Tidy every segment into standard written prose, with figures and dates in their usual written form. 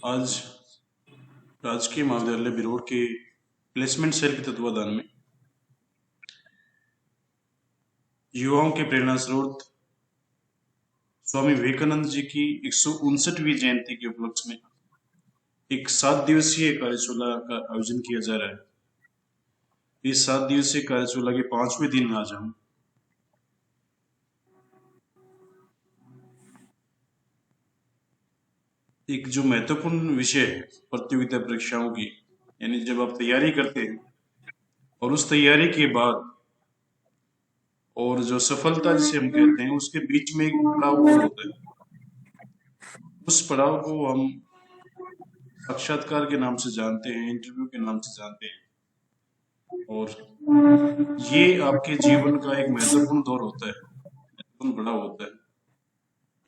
आज राजकीय महाविद्यालय बिरोड़ के प्लेसमेंट सेल के तत्वाधान में युवाओं के प्रेरणा स्रोत स्वामी विवेकानंद जी की 159वीं जयंती के उपलक्ष्य में एक 7 दिवसीय कार्यशाला का आयोजन किया जा रहा है। इस 7 दिवसीय कार्यशाला के 5वें दिन आज हम एक जो महत्वपूर्ण विषय है प्रतियोगिता परीक्षाओं की, यानी जब आप तैयारी करते हैं और उस तैयारी के बाद और जो सफलता जिसे हम कहते हैं उसके बीच में एक पड़ाव और होता है। उस पड़ाव को हम साक्षात्कार के नाम से जानते हैं, इंटरव्यू के नाम से जानते हैं, और ये आपके जीवन का एक महत्वपूर्ण दौर होता है, महत्वपूर्ण पड़ाव होता है।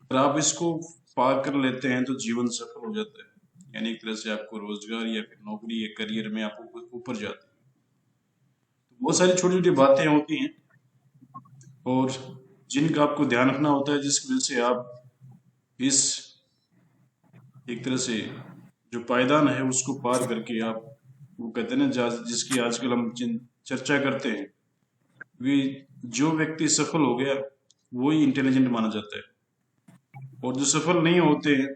अगर आप इसको पार कर लेते हैं तो जीवन सफल हो जाता है, यानी एक तरह से आपको रोजगार या फिर नौकरी या करियर में आप ऊपर जाते हैं। बहुत सारी छोटी छोटी बातें होती हैं और जिनका आपको ध्यान रखना होता है, जिसकी वजह से आप इस एक तरह से जो पायदान है उसको पार करके आप, वो कहते हैं ना, जिसकी आजकल हम चर्चा करते हैं, वे जो व्यक्ति सफल हो गया वो ही इंटेलिजेंट माना जाता है, और जो सफल नहीं होते हैं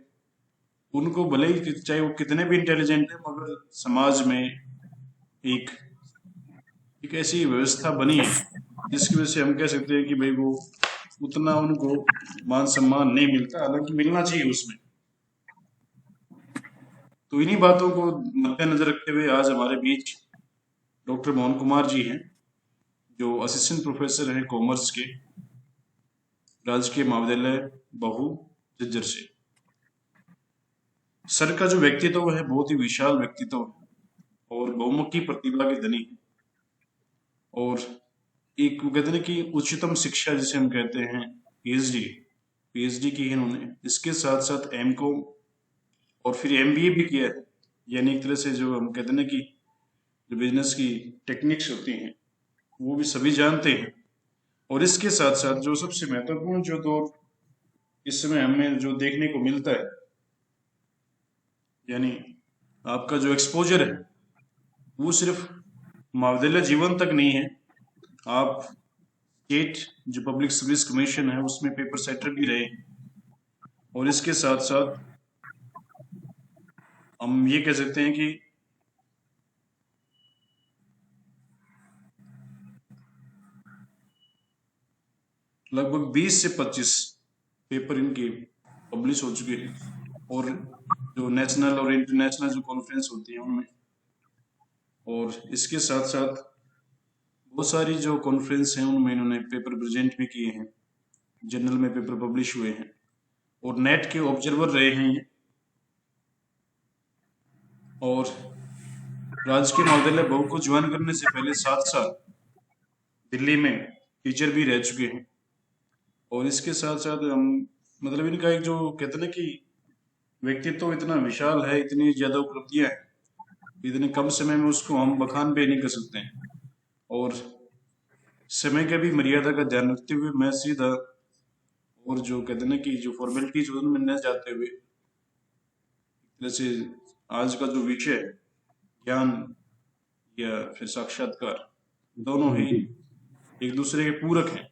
उनको भले ही चाहे वो कितने भी इंटेलिजेंट है, मगर समाज में एक ऐसी व्यवस्था बनी है जिसकी वजह से हम कह सकते हैं कि भाई वो उतना उनको मान सम्मान नहीं मिलता, हालांकि मिलना चाहिए उसमें। तो इन्हीं बातों को मद्देनजर रखते हुए आज हमारे बीच डॉक्टर मोहन कुमार जी हैं, जो असिस्टेंट प्रोफेसर हैं कॉमर्स के राजकीय महाविद्यालय बहू झज्जर से। सर का जो व्यक्तित्व है बहुत ही विशाल व्यक्तित्व है और बहुमुखी प्रतिभा के धनी है, और एक कहते हैं कि उच्चतम शिक्षा जिसे हम कहते हैं पीएचडी की है इन्होंने। इसके साथ साथ एमकॉम और फिर एमबीए भी किया है, यानी एक तरह से जो हम कहते हैं ना कि जो बिजनेस की टेक्निक्स होती हैं वो भी सभी जानते हैं। और इसके साथ साथ जो सबसे महत्वपूर्ण जो दौर इस समय हमें जो देखने को मिलता है, यानी आपका जो एक्सपोजर है वो सिर्फ महाविद्यालय जीवन तक नहीं है, आप स्टेट जो पब्लिक सर्विस कमीशन है उसमें पेपर सेटर भी रहे, और इसके साथ साथ हम ये कह सकते हैं कि लगभग 20 से 25 पेपर इनके पब्लिश हो चुके हैं, और जो नेशनल और इंटरनेशनल जो कॉन्फ्रेंस होती है उनमें, और इसके साथ साथ बहुत सारी जो कॉन्फ्रेंस हैं उनमें इन्होंने पेपर प्रेजेंट भी किए हैं, जर्नल में पेपर पब्लिश हुए हैं, और नेट के ऑब्जर्वर रहे हैं ये, और राजकीय महाविद्यालय बहू को ज्वाइन करने से पहले 7 साल दिल्ली में टीचर भी रह चुके हैं। और इसके साथ साथ हम मतलब इनका एक जो कहते हैं ना कि व्यक्तित्व इतना विशाल है, इतनी ज्यादा उपलब्धियां हैं, इतने कम समय में उसको हम बखान पे नहीं कर सकते हैं। और समय के भी मर्यादा का ध्यान रखते हुए मैं सीधा और जो कहते हैं ना कि जो फॉर्मेलिटीज उनमें न जाते हुए, जैसे आज का जो विषय है ज्ञान या फिर साक्षात्कार, दोनों ही एक दूसरे के पूरक हैं,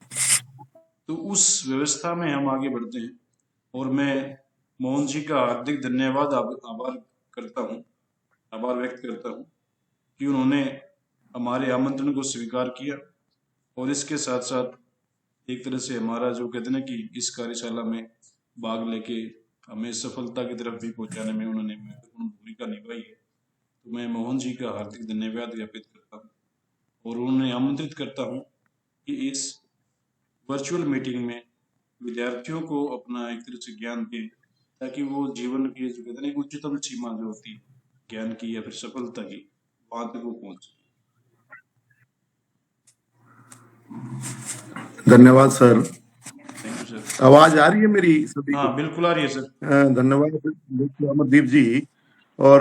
तो उस व्यवस्था में हम आगे बढ़ते हैं। और मैं मोहन जी का हार्दिक धन्यवाद आभार व्यक्त करता हूँ कि उन्होंने हमारे आमंत्रण को स्वीकार किया, और इसके साथ साथ एक तरह से हमारा जो कहते हैं ना कि इस कार्यशाला में भाग लेके हमें सफलता की तरफ भी पहुंचाने में उन्होंने महत्वपूर्ण भूमिका निभाई है। तो मैं मोहन जी का हार्दिक धन्यवाद ज्ञापित करता हूँ, और उन्हें आमंत्रित करता हूँ कि इस वर्चुअल मीटिंग में विद्यार्थियों को अपना एक तरह से ज्ञान दें, ताकि वो जीवन की जो कहते हैं ना उच्चतम सीमा जो होती है ज्ञान की या फिर सफलता की, वहां तक वो पहुंचे। धन्यवाद सर। Thank you sir. आवाज आ रही है मेरी सभी को? हाँ बिल्कुल आ रही है सर। धन्यवाद अमरदीप जी, और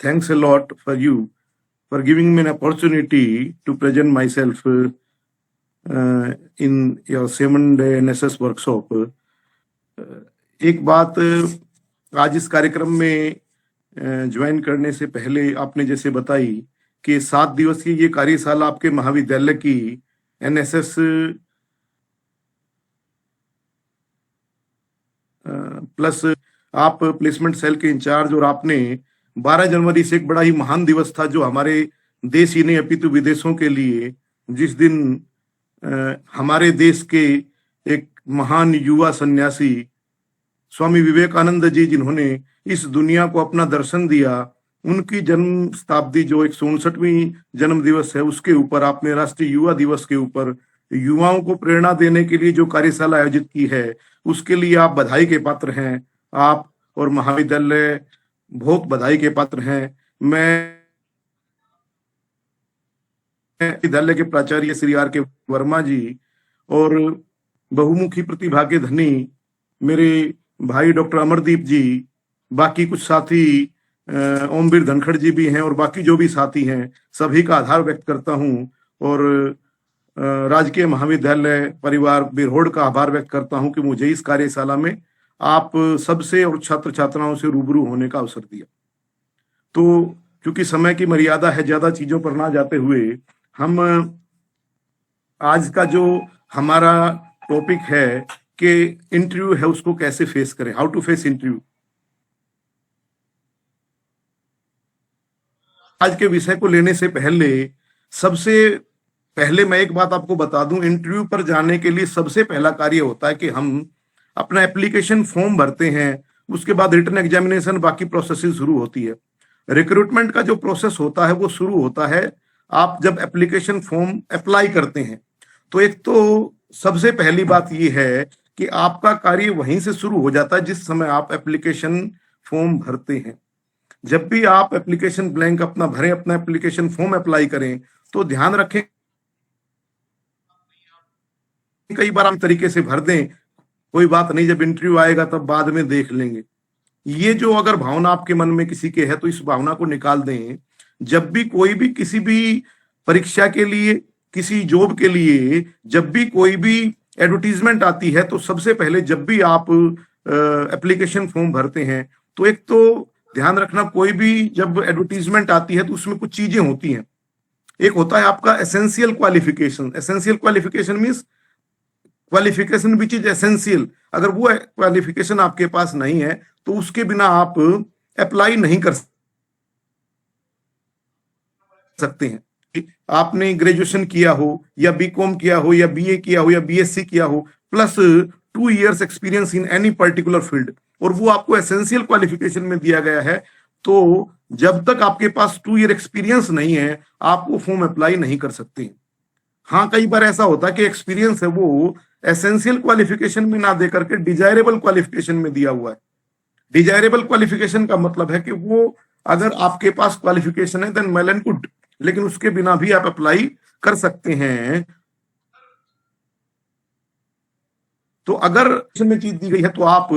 thanks a lot for you for giving me an opportunity to present myself in your 7-day NSS workshop. एक बात आज इस कार्यक्रम में ज्वाइन करने से पहले आपने जैसे बताई कि 7 दिवसीय ये कार्यशाला आपके महाविद्यालय की एनएसएस प्लस आप प्लेसमेंट सेल के इंचार्ज, और आपने 12 जनवरी से एक बड़ा ही महान दिवस था जो हमारे देश ही नहीं अपितु विदेशों के लिए, जिस दिन हमारे देश के एक महान युवा सन्यासी स्वामी विवेकानंद जी, जिन्होंने इस दुनिया को अपना दर्शन दिया, उनकी जन्म शताब्दी जो 169वीं जन्म दिवस है, उसके ऊपर आपने राष्ट्रीय युवा दिवस के ऊपर युवाओं को प्रेरणा देने के लिए जो कार्यशाला आयोजित की है, उसके लिए आप बधाई के पात्र हैं। आप और महाविद्यालय बहुत बधाई के पात्र हैं। मैं विद्यालय के प्राचार्य श्री आर के वर्मा जी और बहुमुखी प्रतिभा के धनी मेरे भाई डॉक्टर अमरदीप जी, बाकी कुछ साथी ओमवीर धनखड़ जी भी हैं, और बाकी जो भी साथी हैं, सभी का आभार व्यक्त करता हूं। और राजकीय महाविद्यालय परिवार बिरहोड़ का आभार व्यक्त करता हूं कि मुझे इस कार्यशाला में आप सबसे और छात्र छात्राओं से रूबरू होने का अवसर दिया। तो क्योंकि समय की मर्यादा है, ज्यादा चीजों पर ना जाते हुए हम आज का जो हमारा टॉपिक है कि इंटरव्यू है, उसको कैसे फेस करें, हाउ टू फेस इंटरव्यू। आज के विषय को लेने से पहले सबसे पहले मैं एक बात आपको बता दूं, इंटरव्यू पर जाने के लिए सबसे पहला कार्य होता है कि हम अपना एप्लीकेशन फॉर्म भरते हैं, उसके बाद रिटन एग्जामिनेशन, बाकी प्रोसेसिंग शुरू होती है। रिक्रूटमेंट का जो प्रोसेस होता है वो शुरू होता है आप जब एप्लीकेशन फॉर्म अप्लाई करते हैं। तो एक तो सबसे पहली बात ये है कि आपका कार्य वहीं से शुरू हो जाता है जिस समय आप एप्लीकेशन फॉर्म भरते हैं। जब भी आप एप्लीकेशन ब्लैंक अपना भरें, अपना एप्लीकेशन फॉर्म अप्लाई करें, तो ध्यान रखें कई बार हम तरीके से भर दें, कोई बात नहीं, जब इंटरव्यू आएगा तब बाद में देख लेंगे। ये जो अगर भावना आपके मन में किसी के है तो इस भावना को निकाल दें। जब भी कोई भी किसी भी परीक्षा के लिए, किसी जॉब के लिए, जब भी कोई भी एडवर्टीजमेंट आती है, तो सबसे पहले जब भी आप एप्लीकेशन फॉर्म भरते हैं तो एक तो ध्यान रखना, कोई भी जब एडवर्टीजमेंट आती है तो उसमें कुछ चीजें होती हैं। एक होता है आपका essential qualification. Essential qualification means qualification which is essential. अगर वो क्वालिफिकेशन आपके पास नहीं है तो उसके बिना आप अप्लाई नहीं कर सकते हैं। आपने ग्रेजुएशन किया हो या बीकॉम किया हो या बीए किया हो या बीएससी किया हो, plus 2 years experience in any particular field, और वो आपको एसेंशियल क्वालिफिकेशन में दिया गया है, तो जब तक आपके पास 2 year एक्सपीरियंस नहीं है आप वो फॉर्म अप्लाई नहीं कर सकते। हाँ, कई बार ऐसा होता है कि एक्सपीरियंस है वो एसेंशियल क्वालिफिकेशन में ना दे करके डिजायरेबल क्वालिफिकेशन में दिया हुआ है। डिजायरेबल क्वालिफिकेशन का मतलब है कि वो अगर आपके पास क्वालिफिकेशन है देन वेल एंड गुड, लेकिन उसके बिना भी आप अप्लाई कर सकते हैं। तो अगर में चीज दी गई है तो आप,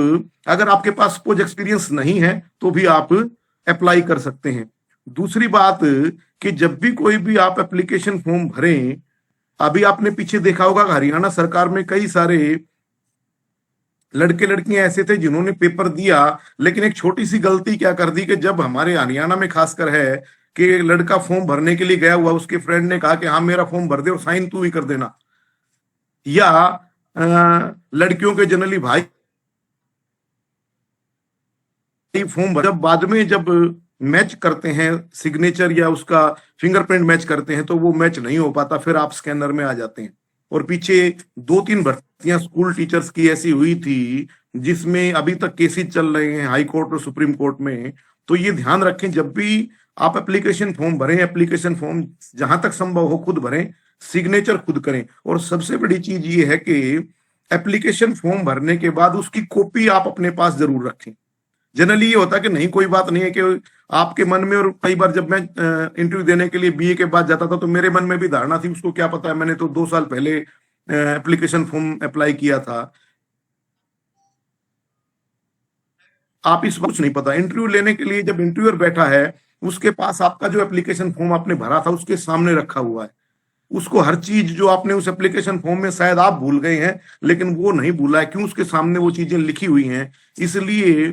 अगर आपके पास सपोज एक्सपीरियंस नहीं है तो भी आप अप्लाई कर सकते हैं। दूसरी बात कि जब भी कोई भी आप एप्लीकेशन फॉर्म भरें, अभी आपने पीछे देखा होगा हरियाणा सरकार में कई सारे लड़के लड़कियां ऐसे थे जिन्होंने पेपर दिया, लेकिन एक छोटी सी गलती क्या कर दी कि जब हमारे हरियाणा में खासकर है कि लड़का फॉर्म भरने के लिए गया हुआ, उसके फ्रेंड ने कहा कि हाँ मेरा फॉर्म भर दे और साइन तू ही कर देना, या लड़कियों के जनरली भाई फॉर्म भर, जब बाद में जब मैच करते हैं सिग्नेचर या उसका फिंगरप्रिंट मैच करते हैं तो वो मैच नहीं हो पाता, फिर आप स्कैनर में आ जाते हैं। और पीछे 2-3 भर्तियां स्कूल टीचर्स की ऐसी हुई थी जिसमें अभी तक केसेस चल रहे हैं हाई कोर्ट और सुप्रीम कोर्ट में। तो ये ध्यान रखें, जब भी आप एप्लीकेशन फॉर्म भरें, एप्लीकेशन फॉर्म जहां तक संभव हो खुद भरें, सिग्नेचर खुद करें। और सबसे बड़ी चीज ये है कि एप्लीकेशन फॉर्म भरने के बाद उसकी कॉपी आप अपने पास जरूर रखें। जनरली ये होता है कि नहीं, कोई बात नहीं है कि आपके मन में, और कई बार जब मैं इंटरव्यू देने के लिए बीए के बाद जाता था तो मेरे मन में भी धारणा थी, उसको क्या पता है, मैंने तो 2 साल पहले एप्लीकेशन फॉर्म अप्लाई किया था। आप इस कुछ नहीं पता। इंटरव्यू लेने के लिए जब इंटरव्यूअर बैठा है उसके पास आपका जो एप्लीकेशन फॉर्म आपने भरा था उसके सामने रखा हुआ है। उसको हर चीज जो आपने उस एप्लीकेशन फॉर्म में, शायद आप भूल गए हैं लेकिन वो नहीं भूला है, क्यों, उसके सामने वो चीजें लिखी हुई हैं। इसलिए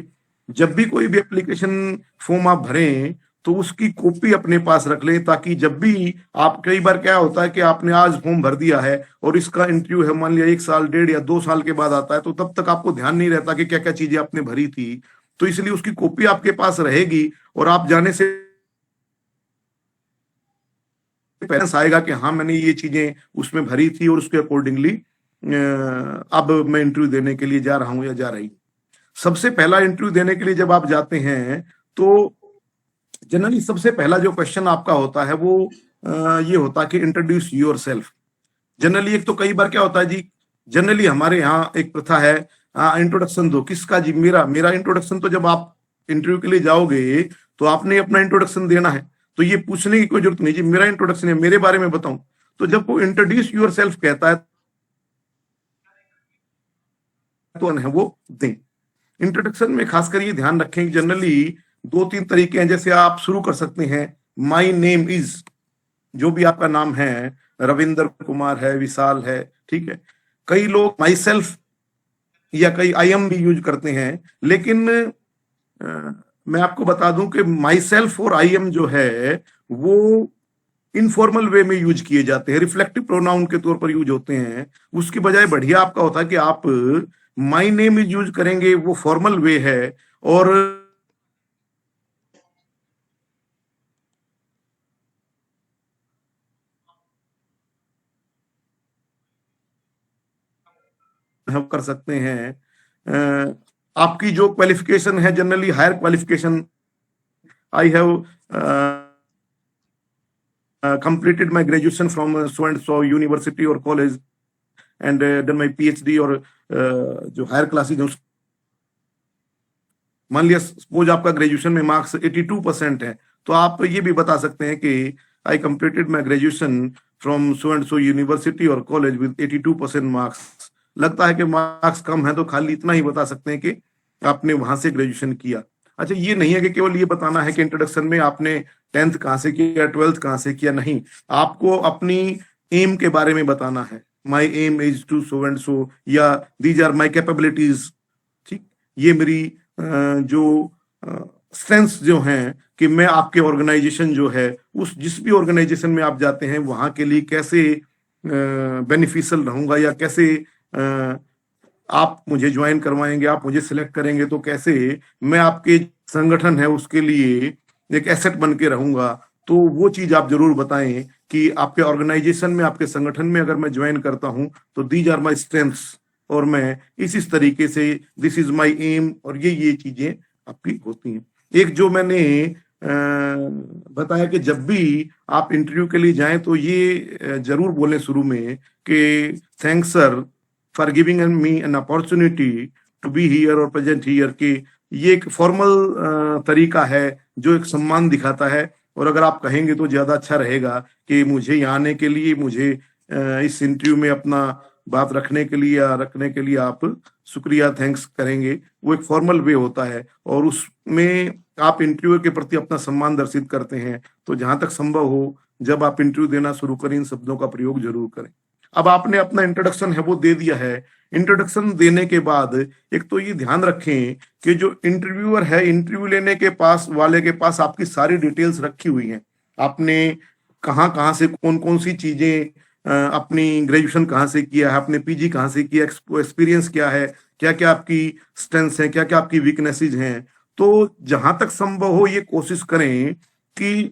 जब भी कोई भी एप्लीकेशन फॉर्म आप भरें तो उसकी कॉपी अपने पास रख लें, ताकि जब भी आप, कई बार क्या होता है कि आपने आज फॉर्म भर दिया है और इसका इंटरव्यू है मान लिया 1 साल, 1.5 या 2 साल के बाद आता है, तो तब तक आपको ध्यान नहीं रहता कि क्या क्या चीजें आपने भरी थी। तो इसलिए उसकी कॉपी आपके पास रहेगी, और आप जाने से पेरेंट्स आएगा कि हाँ मैंने ये चीजें उसमें भरी थी और उसके अकॉर्डिंगली अब मैं इंटरव्यू देने के लिए जा रहा हूँ या जा रही हूँ। सबसे पहला इंटरव्यू देने के लिए जब आप जाते हैं तो जनरली सबसे पहला जो क्वेश्चन आपका होता है वो ये होता है कि इंट्रोड्यूस योर सेल्फ। जनरली एक तो कई बार क्या होता है जी, जनरली हमारे यहाँ एक प्रथा है, इंट्रोडक्शन दो। किसका जी? मेरा मेरा इंट्रोडक्शन तो जब आप इंटरव्यू के लिए जाओगे तो आपने अपना इंट्रोडक्शन देना है, तो ये पूछने की कोई जरूरत नहीं जी मेरा इंट्रोडक्शन है, मेरे बारे में बताऊं। तो जब वो इंट्रोड्यूस योर सेल्फ कहता है तो है वो दें। इंट्रोडक्शन में खासकर ये ध्यान रखें कि जनरली 2-3 तरीके हैं। जैसे आप शुरू कर सकते हैं माई नेम इज, जो भी आपका नाम है, रविंद्र कुमार है, विशाल है, ठीक है। कई लोग माई सेल्फ या कई आई एम भी यूज करते हैं, लेकिन मैं आपको बता दूं कि माई सेल्फ और आई एम जो है वो इनफॉर्मल वे में यूज किए जाते हैं, रिफ्लेक्टिव प्रोनाउन के तौर पर यूज होते हैं। उसकी बजाय बढ़िया आपका होता है कि आप माई नेम इज यूज करेंगे, वो फॉर्मल वे है। और हम कर सकते हैं आपकी जो क्वालिफिकेशन है, generally higher qualification, I have completed my graduation from so and so university or college and done my PhD, और जो हायर क्लासेज है मान लिया सपोज आपका ग्रेजुएशन में मार्क्स 82% है, तो आप ये भी बता सकते हैं कि I completed my graduation from so and so university और कॉलेज विद 82% मार्क्स। लगता है कि मार्क्स कम है तो खाली इतना ही बता सकते हैं कि आपने वहां से ग्रेजुएशन किया। अच्छा, ये नहीं है कि केवल ये बताना है कि इंट्रोडक्शन में आपने 10th कहाँ से किया, 12th कहाँ से किया, नहीं, आपको अपनी एम के बारे में बताना है। My aim is to so and so, या दीज आर माई कैपेबिलिटीज, ठीक, ये मेरी जो स्ट्रेंथ्स जो हैं कि मैं आपके ऑर्गेनाइजेशन जो है, उस जिस भी ऑर्गेनाइजेशन में आप जाते हैं वहां के लिए कैसे बेनिफिशियल रहूंगा, या कैसे आप मुझे ज्वाइन करवाएंगे, आप मुझे सिलेक्ट करेंगे तो कैसे मैं आपके संगठन है उसके लिए एक एसेट बन के रहूंगा। तो वो चीज आप जरूर बताएं कि आपके ऑर्गेनाइजेशन में, आपके संगठन में अगर मैं ज्वाइन करता हूं तो दीज आर माई स्ट्रेंथ्स, और मैं इस तरीके से, दिस इज माई एम, और ये चीजें आपकी होती हैं। एक जो मैंने बताया कि जब भी आप इंटरव्यू के लिए जाएं तो ये जरूर बोलें शुरू में कि thanks sir for giving me an opportunity to be here और प्रेजेंट हियर, कि ये एक फॉर्मल तरीका है जो एक सम्मान दिखाता है। और अगर आप कहेंगे तो ज्यादा अच्छा रहेगा कि मुझे यहाँ आने के लिए, मुझे इस इंटरव्यू में अपना बात रखने के लिए या रखने के लिए आप शुक्रिया, थैंक्स करेंगे। वो एक फॉर्मल वे होता है और उसमें आप इंटरव्यू के प्रति अपना सम्मान दर्शित करते हैं। तो जहां तक संभव हो, जब आप इंटरव्यू देना शुरू करें, इन शब्दों का प्रयोग जरूर करें। अब आपने अपना इंट्रोडक्शन है वो दे दिया है। इंट्रोडक्शन देने के बाद एक तो ये ध्यान रखें कि जो इंटरव्यूअर है, इंटरव्यू लेने के पास वाले के पास आपकी सारी डिटेल्स रखी हुई हैं। आपने कहाँ कहाँ से कौन कौन सी चीजें, अपनी ग्रेजुएशन कहाँ से किया है, आपने पीजी कहाँ से किया, एक्सपीरियंस क्या है, क्या क्या आपकी स्ट्रेंथ्स हैं, क्या क्या आपकी वीकनेसेस हैं। तो जहां तक संभव हो ये कोशिश करें कि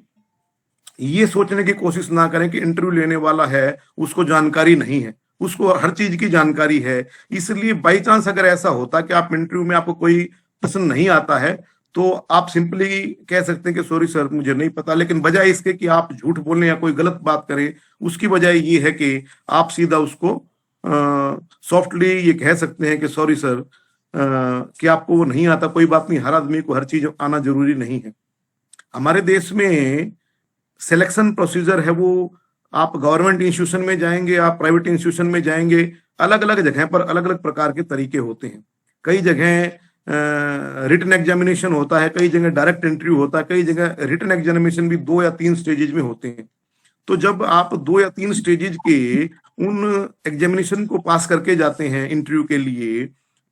ये सोचने की कोशिश ना करें कि इंटरव्यू लेने वाला है उसको जानकारी नहीं है, उसको हर चीज की जानकारी है। इसलिए बाई चांस अगर ऐसा होता कि आप इंटरव्यू में आपको कोई प्रश्न नहीं आता है तो आप सिंपली कह सकते हैं कि सॉरी सर मुझे नहीं पता, लेकिन बजाय इसके कि आप झूठ बोलें या कोई गलत बात करें, उसकी बजाय ये है कि आप सीधा उसको सॉफ्टली ये कह सकते हैं कि सॉरी सर कि आपको वो नहीं आता, कोई बात नहीं, हर आदमी को हर चीज आना जरूरी नहीं है। हमारे देश में सिलेक्शन प्रोसीजर है वो, आप गवर्नमेंट इंस्टीट्यूशन में जाएंगे, आप प्राइवेट इंस्टीट्यूशन में जाएंगे, अलग अलग जगह पर अलग अलग प्रकार के तरीके होते हैं। कई जगह रिटन एग्जामिनेशन होता है, कई जगह डायरेक्ट इंटरव्यू होता है, कई जगह रिटन एग्जामिनेशन भी 2 या 3 स्टेजेज में होते हैं। तो जब आप 2 या 3 स्टेजेज के उन एग्जामिनेशन को पास करके जाते हैं इंटरव्यू के लिए,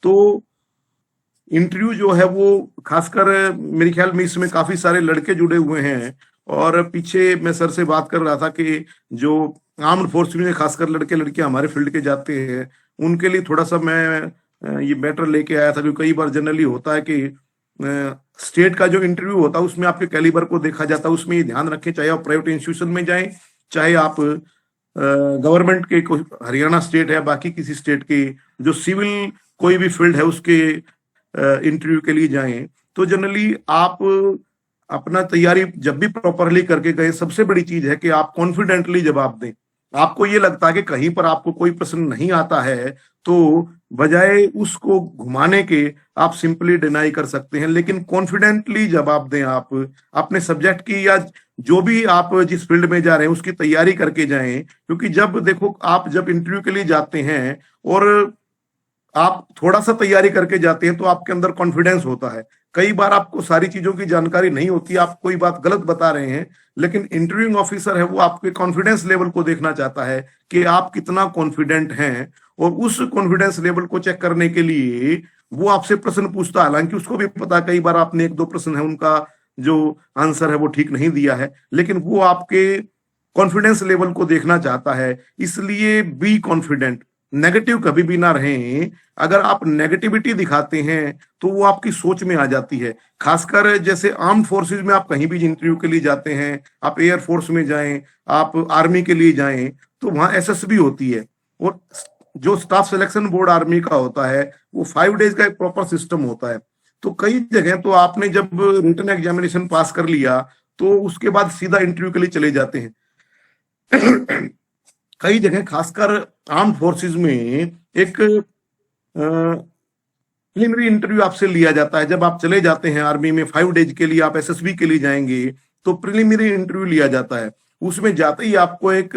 तो इंटरव्यू जो है वो खासकर मेरे ख्याल में इसमें काफी सारे लड़के जुड़े हुए हैं। और पीछे मैं सर से बात कर रहा था कि जो आर्म्ड फोर्स में खासकर लड़के लड़कियां हमारे फील्ड के जाते हैं, उनके लिए थोड़ा सा मैं ये मैटर लेके आया था। क्योंकि कई बार जनरली होता है कि स्टेट का जो इंटरव्यू होता है उसमें आपके कैलिबर को देखा जाता है। उसमें ये ध्यान रखें, चाहे आप प्राइवेट इंस्टीट्यूशन में जाएं, चाहे आप गवर्नमेंट के हरियाणा स्टेट है, बाकी किसी स्टेट की जो सिविल कोई भी फील्ड है उसके इंटरव्यू के लिए जाएं, तो जनरली आप अपना तैयारी जब भी प्रॉपरली करके गए, सबसे बड़ी चीज है कि आप कॉन्फिडेंटली जवाब दें। आपको ये लगता है कि कहीं पर आपको कोई प्रश्न नहीं आता है, तो बजाय उसको घुमाने के आप सिंपली डिनाई कर सकते हैं, लेकिन कॉन्फिडेंटली जवाब दें। आप अपने सब्जेक्ट की या जो भी आप जिस फील्ड में जा रहे हैं उसकी तैयारी करके जाएं। क्योंकि जब देखो, आप जब इंटरव्यू के लिए जाते हैं और आप थोड़ा सा तैयारी करके जाते हैं तो आपके अंदर कॉन्फिडेंस होता है। कई बार आपको सारी चीजों की जानकारी नहीं होती, आप कोई बात गलत बता रहे हैं, लेकिन इंटरव्यूइंग ऑफिसर है वो आपके कॉन्फिडेंस लेवल को देखना चाहता है कि आप कितना कॉन्फिडेंट हैं। और उस कॉन्फिडेंस लेवल को चेक करने के लिए वो आपसे प्रश्न पूछता है। हालांकि उसको भी पता, कई बार आपने एक दो प्रश्न है उनका जो आंसर है वो ठीक नहीं दिया है, लेकिन वो आपके कॉन्फिडेंस लेवल को देखना चाहता है। इसलिए बी कॉन्फिडेंट, नेगेटिव कभी भी ना रहें। अगर आप नेगेटिविटी दिखाते हैं तो वो आपकी सोच में आ जाती है। खासकर जैसे आर्म फोर्सेस में आप कहीं भी इंटरव्यू के लिए जाते हैं, आप एयर फोर्स में जाएं, आप आर्मी के लिए जाएं, तो वहां एसएसबी होती है। और जो स्टाफ सिलेक्शन बोर्ड आर्मी का होता है वो 5 डेज का एक प्रॉपर सिस्टम होता है। तो कई जगह तो आपने जब रिटन एग्जामिनेशन पास कर लिया तो उसके बाद सीधा इंटरव्यू के लिए चले जाते हैं। कई जगह खासकर आर्म फोर्सेस में एक प्रिलिमिनरी इंटरव्यू आपसे लिया जाता है। जब आप चले जाते हैं आर्मी में 5 डेज के लिए, आप एसएसबी के लिए जाएंगे तो प्रिलिमिनरी इंटरव्यू लिया जाता है। उसमें जाते ही आपको एक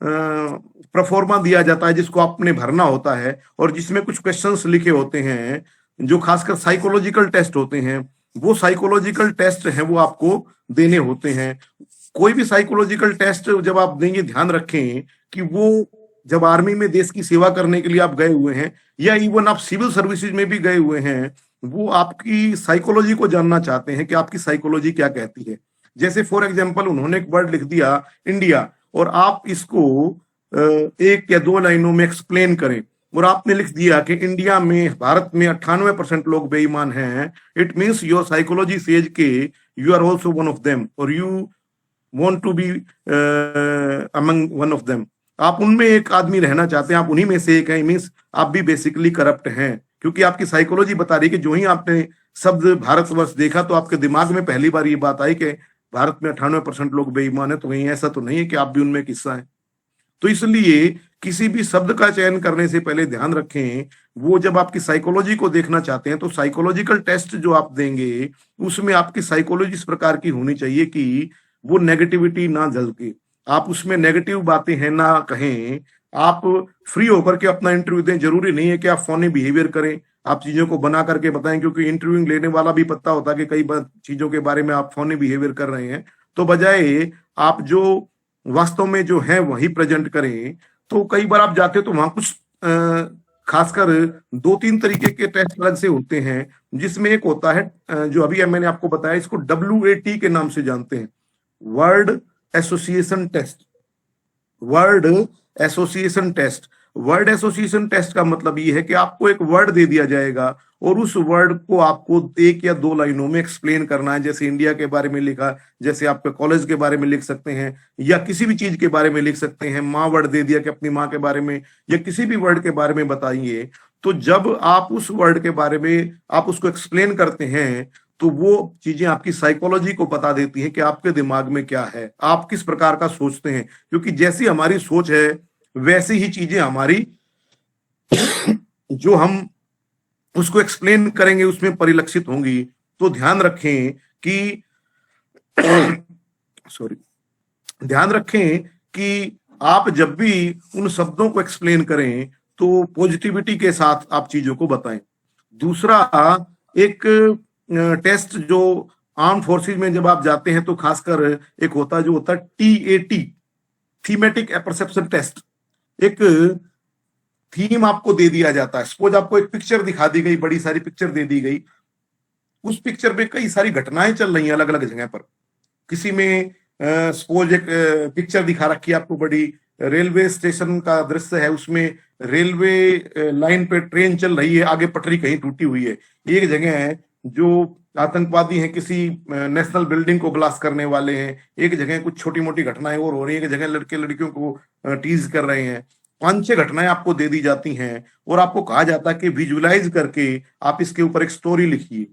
प्रोफार्मा दिया जाता है जिसको आपने भरना होता है, और जिसमें कुछ क्वेश्चंस लिखे होते हैं जो खासकर साइकोलॉजिकल टेस्ट होते हैं। वो साइकोलॉजिकल टेस्ट है वो आपको देने होते हैं। कोई भी साइकोलॉजिकल टेस्ट जब आप देंगे, ध्यान रखें कि वो जब आर्मी में देश की सेवा करने के लिए आप गए हुए हैं या इवन आप सिविल सर्विसेज में भी गए हुए हैं, वो आपकी साइकोलॉजी को जानना चाहते हैं कि आपकी साइकोलॉजी क्या कहती है। जैसे फॉर एग्जांपल उन्होंने एक वर्ड लिख दिया इंडिया, और आप इसको एक या दो लाइनों में एक्सप्लेन करें, और आपने लिख दिया कि इंडिया में, भारत में 98% लोग बेईमान हैं। It means your psychology says के you are also one of them, और you want to be among one of them। आप उनमें एक आदमी रहना चाहते हैं, आप उन्हीं में से एक हैं। मीन्स आप भी बेसिकली करप्ट हैं, क्योंकि आपकी साइकोलॉजी बता रही है कि जो ही आपने शब्द भारतवर्ष देखा तो आपके दिमाग में पहली बार ये बात आई कि भारत में 98% लोग बेईमान है, तो कहीं ऐसा तो नहीं है कि आप भी उनमें एक हिस्सा है। तो इसलिए किसी भी शब्द का चयन करने से पहले ध्यान रखें, वो जब आपकी साइकोलॉजी को देखना चाहते हैं तो साइकोलॉजिकल टेस्ट जो आप देंगे उसमें आपकी साइकोलॉजी इस प्रकार की होनी चाहिए कि वो नेगेटिविटी ना झलके, आप उसमें नेगेटिव बातें हैं ना कहें। आप फ्री होकर के अपना इंटरव्यू दें। जरूरी नहीं है कि आप फोनी बिहेवियर करें, आप चीजों को बना करके बताएं, क्योंकि इंटरव्यू लेने वाला भी पता होता है कि कई बार चीजों के बारे में आप फोनी बिहेवियर कर रहे हैं। तो बजाय आप जो वास्तव में जो है वही प्रेजेंट करें। तो कई बार आप जाते हो तो वहां कुछ खासकर 2-3 तरीके के टेस्ट अलग से होते हैं, जिसमें एक होता है जो अभी मैंने आपको बताया, इसको WAT के नाम से जानते हैं, word association test. Word association test, word association test का मतलब ये है कि आपको एक वर्ड दे दिया जाएगा और उस वर्ड को आपको 1 या 2 लाइनों में एक्सप्लेन करना है। जैसे इंडिया के बारे में लिखा, जैसे आपके कॉलेज के बारे में लिख सकते हैं या किसी भी चीज के बारे में लिख सकते हैं। माँ वर्ड दे दिया कि अपनी माँ के बारे में, या किसी भी वर्ड के बारे में बताइए। तो जब आप उस वर्ड के बारे में आप उसको एक्सप्लेन करते हैं तो वो चीजें आपकी साइकोलॉजी को बता देती हैं कि आपके दिमाग में क्या है, आप किस प्रकार का सोचते हैं। क्योंकि जैसी हमारी सोच है वैसी ही चीजें हमारी जो हम उसको एक्सप्लेन करेंगे उसमें परिलक्षित होंगी। तो ध्यान रखें कि सॉरी, ध्यान रखें कि आप जब भी उन शब्दों को एक्सप्लेन करें तो पॉजिटिविटी के साथ आप चीजों को बताएं। दूसरा एक टेस्ट जो आर्म फोर्सेज में जब आप जाते हैं तो खासकर एक होता है जो होता है TAT, थीमेटिक परसेप्शन टेस्ट। एक थीम आपको दे दिया जाता है। सपोज आपको एक पिक्चर दिखा दी गई, बड़ी सारी पिक्चर दे दी गई, उस पिक्चर में कई सारी घटनाएं चल रही हैं अलग अलग जगह पर। किसी में सपोज एक पिक्चर दिखा रखी है आपको, बड़ी रेलवे स्टेशन का दृश्य है, उसमें रेलवे लाइन पे ट्रेन चल रही है, आगे पटरी कहीं टूटी हुई है। एक जगह है जो आतंकवादी हैं, किसी नेशनल बिल्डिंग को ब्लास्ट करने वाले हैं, एक जगह कुछ छोटी मोटी घटनाएं और हो रही है, एक जगह लड़के लड़कियों को टीज कर रहे हैं। 5-6 घटनाएं आपको दे दी जाती हैं और आपको कहा जाता है कि विजुलाइज करके आप इसके ऊपर एक स्टोरी लिखिए।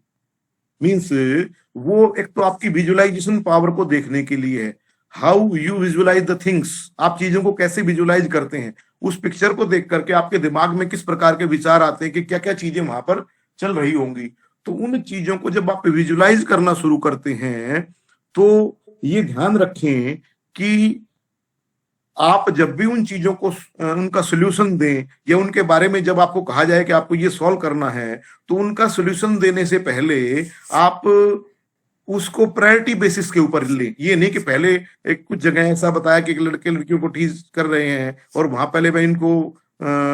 मीन्स वो एक तो आपकी विजुअलाइजेशन पावर को देखने के लिए है, how you visualise the things, आप चीजों को कैसे विजुअलाइज करते हैं। उस पिक्चर को देख करके आपके दिमाग में किस प्रकार के विचार आते हैं कि क्या क्या चीजें वहां पर चल रही होंगी। तो उन चीजों को जब आप विजुअलाइज करना शुरू करते हैं तो ये ध्यान रखें कि आप जब भी उन चीजों को उनका सोल्यूशन दें, या उनके बारे में जब आपको कहा जाए कि आपको ये सॉल्व करना है, तो उनका सोल्यूशन देने से पहले आप उसको प्रायोरिटी बेसिस के ऊपर लें। ये नहीं कि पहले एक कुछ जगह ऐसा बताया कि लड़के लड़कियों को टीज कर रहे हैं और वहां पहले मैं इनको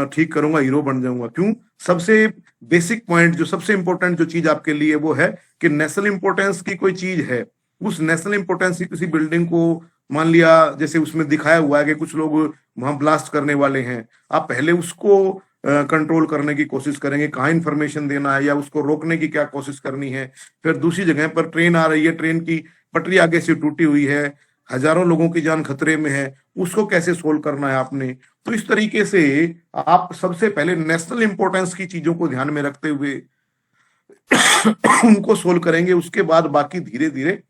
ठीक करूंगा, हीरो बन जाऊंगा। क्यों? सबसे बेसिक पॉइंट, जो सबसे इंपॉर्टेंट जो चीज आपके लिए वो है कि नेशनल इंपॉर्टेंस की कोई चीज है, उस नेशनल इंपॉर्टेंस की किसी बिल्डिंग को, मान लिया जैसे उसमें दिखाया हुआ है कि कुछ लोग वहां ब्लास्ट करने वाले हैं, आप पहले उसको कंट्रोल करने की कोशिश करेंगे, कहाँ इंफॉर्मेशन देना है या उसको रोकने की क्या कोशिश करनी है। फिर दूसरी जगह पर ट्रेन आ रही है, ट्रेन की पटरी आगे से टूटी हुई है, हजारों लोगों की जान खतरे में है, उसको कैसे सोल्व करना है आपने। तो इस तरीके से आप सबसे पहले नेशनल इंपॉर्टेंस की चीजों को ध्यान में रखते हुए उनको सोल्व करेंगे। उसके बाद बाकी धीरे धीरे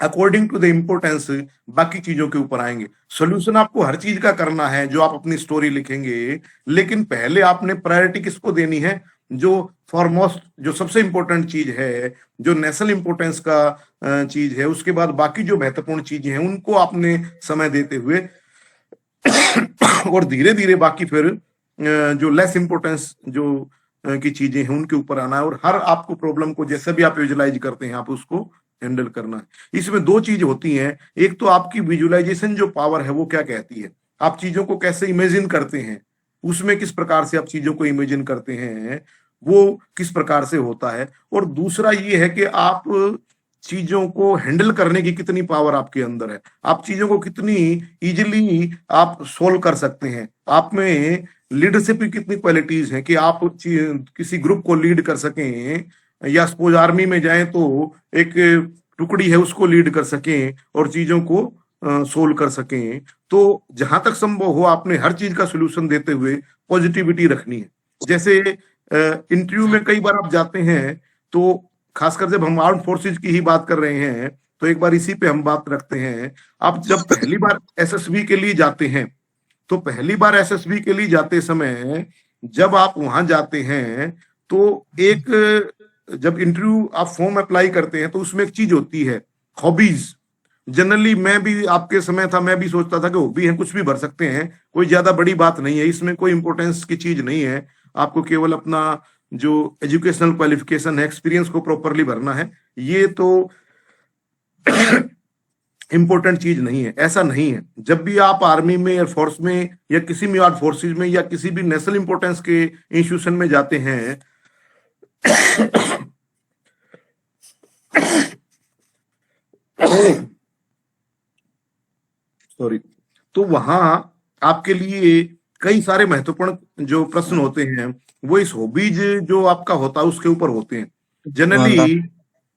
अकॉर्डिंग टू द इम्पोर्टेंस बाकी चीजों के ऊपर आएंगे। सोल्यूशन आपको हर चीज का करना है जो आप अपनी स्टोरी लिखेंगे, लेकिन पहले आपने प्रायोरिटी किसको देनी है, जो फॉरमोस्ट, जो सबसे इंपॉर्टेंट चीज है, जो नेशनल इंपॉर्टेंस का चीज है। उसके बाद बाकी जो महत्वपूर्ण चीजें हैं उनको आपने समय देते हुए और धीरे धीरे बाकी फिर जो लेस इंपॉर्टेंस जो की चीजें हैं उनके ऊपर आना है। और हर आपको प्रॉब्लम को जैसे भी आप विजुलाइज करते हैं आप उसको हैंडल करना है। इसमें दो चीज होती हैं, एक तो आपकी विजुअलाइजेशन जो पावर है वो क्या कहती है, आप चीजों को कैसे इमेजिन करते हैं, उसमें किस प्रकार से आप चीजों को इमेजिन करते हैं वो किस प्रकार से होता है। और दूसरा ये है कि आप चीजों को हैंडल करने की कितनी पावर आपके अंदर है, आप चीजों को कितनी इजिली आप सोल्व कर सकते हैं, आप में लीडरशिप की कितनी क्वालिटीज हैं कि आप किसी ग्रुप को लीड कर सकें, या सपोज आर्मी में जाएं तो एक टुकड़ी है उसको लीड कर सकें और चीजों को सोल्व कर सकें। तो जहां तक संभव हो आपने हर चीज का सोल्यूशन देते हुए पॉजिटिविटी रखनी है। जैसे इंटरव्यू में कई बार आप जाते हैं, तो खासकर जब हम आर्म फोर्सेज की ही बात कर रहे हैं तो एक बार इसी पे हम बात रखते हैं। आप जब पहली बार एसएसबी के लिए जाते हैं, तो पहली बार एसएसबी के लिए जाते समय जब आप वहां जाते हैं तो एक जब इंटरव्यू आप फॉर्म अप्लाई करते हैं तो उसमें एक चीज होती है हॉबीज। जनरली मैं भी आपके समय था, मैं भी सोचता था कि हॉबी है कुछ भी भर सकते हैं, कोई ज्यादा बड़ी बात नहीं है, इसमें कोई इंपॉर्टेंस की चीज नहीं है, आपको केवल अपना जो एजुकेशनल क्वालिफिकेशन है, एक्सपीरियंस को प्रॉपरली भरना है, ये तो इंपॉर्टेंट चीज नहीं है। ऐसा नहीं है। जब भी आप आर्मी में, एयरफोर्स में या किसी भी आर्म फोर्सेज में या किसी भी नेशनल इंपॉर्टेंस के इंस्टीट्यूशन में जाते हैं सॉरी, तो वहां आपके लिए कई सारे महत्वपूर्ण जो प्रश्न होते हैं वो इस हॉबीज जो आपका होता है उसके ऊपर होते हैं। जनरली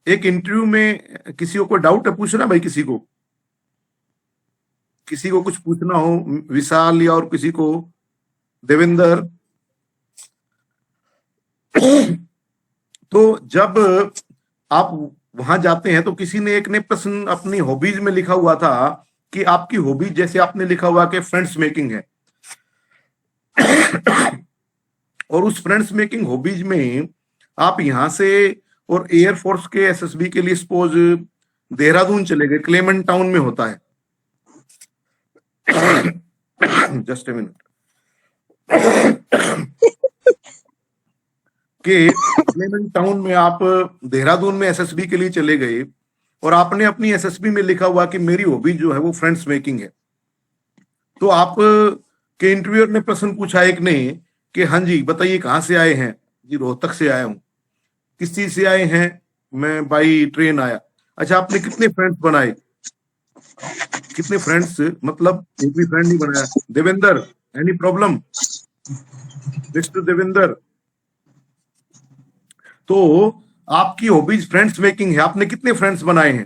एक इंटरव्यू में किसी को कोई डाउट है पूछना, भाई किसी को कुछ पूछना हो, विशाल या और किसी को, देवेंद्र, तो जब आप वहां जाते हैं तो किसी ने एक ने प्रश्न अपनी हॉबीज में लिखा हुआ था कि आपकी हॉबीज, जैसे आपने लिखा हुआ कि फ्रेंड्स मेकिंग है और उस फ्रेंड्स मेकिंग हॉबीज में आप यहां से और एयरफोर्स के एसएसबी के लिए सपोज देहरादून चले गए, क्लेमेंट टाउन में होता है जस्ट ए मिनट, कि क्लेमेंट टाउन में आप देहरादून में एसएसबी के लिए चले गए और आपने अपनी एसएसबी में लिखा हुआ कि मेरी हॉबी जो है वो फ्रेंड्स मेकिंग है, तो आप कि इंटरव्यूअर ने प्रश्न पूछा एक ने कि हाँ जी बताइए कहाँ से आए हैं? जी रोहतक से आया हूँ। किस चीज से आए हैं? मैं बाई ट्रेन आया। अच्छा आपने कितने फ्रेंड्स बनाए? कितने फ्रेंड्स मतलब एक भी फ्रेंड नहीं बनाया। Devendra, any problem? Mister Devendra, तो आपकी हॉबीज फ्रेंड्स मेकिंग है, आपने कितने फ्रेंड्स बनाए हैं?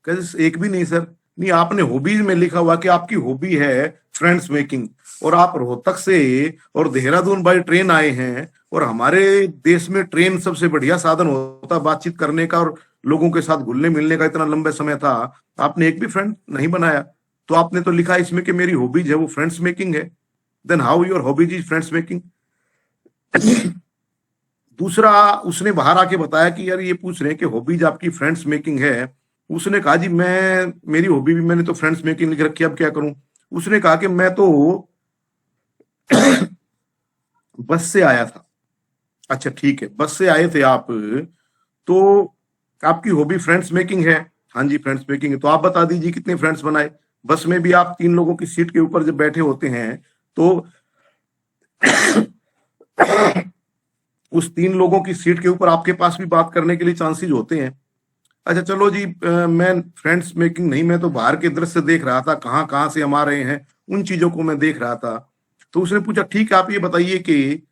कहते एक भी नहीं सर। नहीं, आपने हॉबीज में लिखा हुआ कि आपकी हॉबी है फ्रेंड्स मेकिंग, और आप रोहतक से और देहरादून बाय ट्रेन आए हैं, और हमारे देश में ट्रेन सबसे बढ़िया साधन होता है बातचीत करने का और लोगों के साथ घुलने मिलने का, इतना लंबे समय था, आपने एक भी फ्रेंड नहीं बनाया। तो आपने तो लिखा इसमें कि मेरी हॉबीज है वो फ्रेंड्स मेकिंग है। Then how your hobbies is friends making? दूसरा, उसने बाहर आके बताया कि यार ये पूछ रहे हैं कि हॉबीज आपकी फ्रेंड्स मेकिंग है। उसने कहा जी मैं, मेरी हॉबी भी मैंने तो फ्रेंड्स मेकिंग लिख रखी है, अब क्या करूं? उसने कहा कि मैं तो बस से आया था। अच्छा ठीक है, बस से आए थे आप, तो आपकी हॉबी फ्रेंड्स मेकिंग है? हाँ जी फ्रेंड्स मेकिंग है। तो आप बता दीजिए कितने फ्रेंड्स बनाए? बस में भी आप 3 लोगों की सीट के ऊपर जब बैठे होते हैं तो उस 3 लोगों की सीट के ऊपर आपके पास भी बात करने के लिए चांसेस होते हैं। अच्छा चलो जी, मैं फ्रेंड्स मेकिंग नहीं, मैं तो बाहर के दृश्य देख रहा था, कहाँ कहाँ से हम आ रहे हैं उन चीजों को मैं देख रहा था। तो उसने पूछा ठीक है आप ये बताइए कि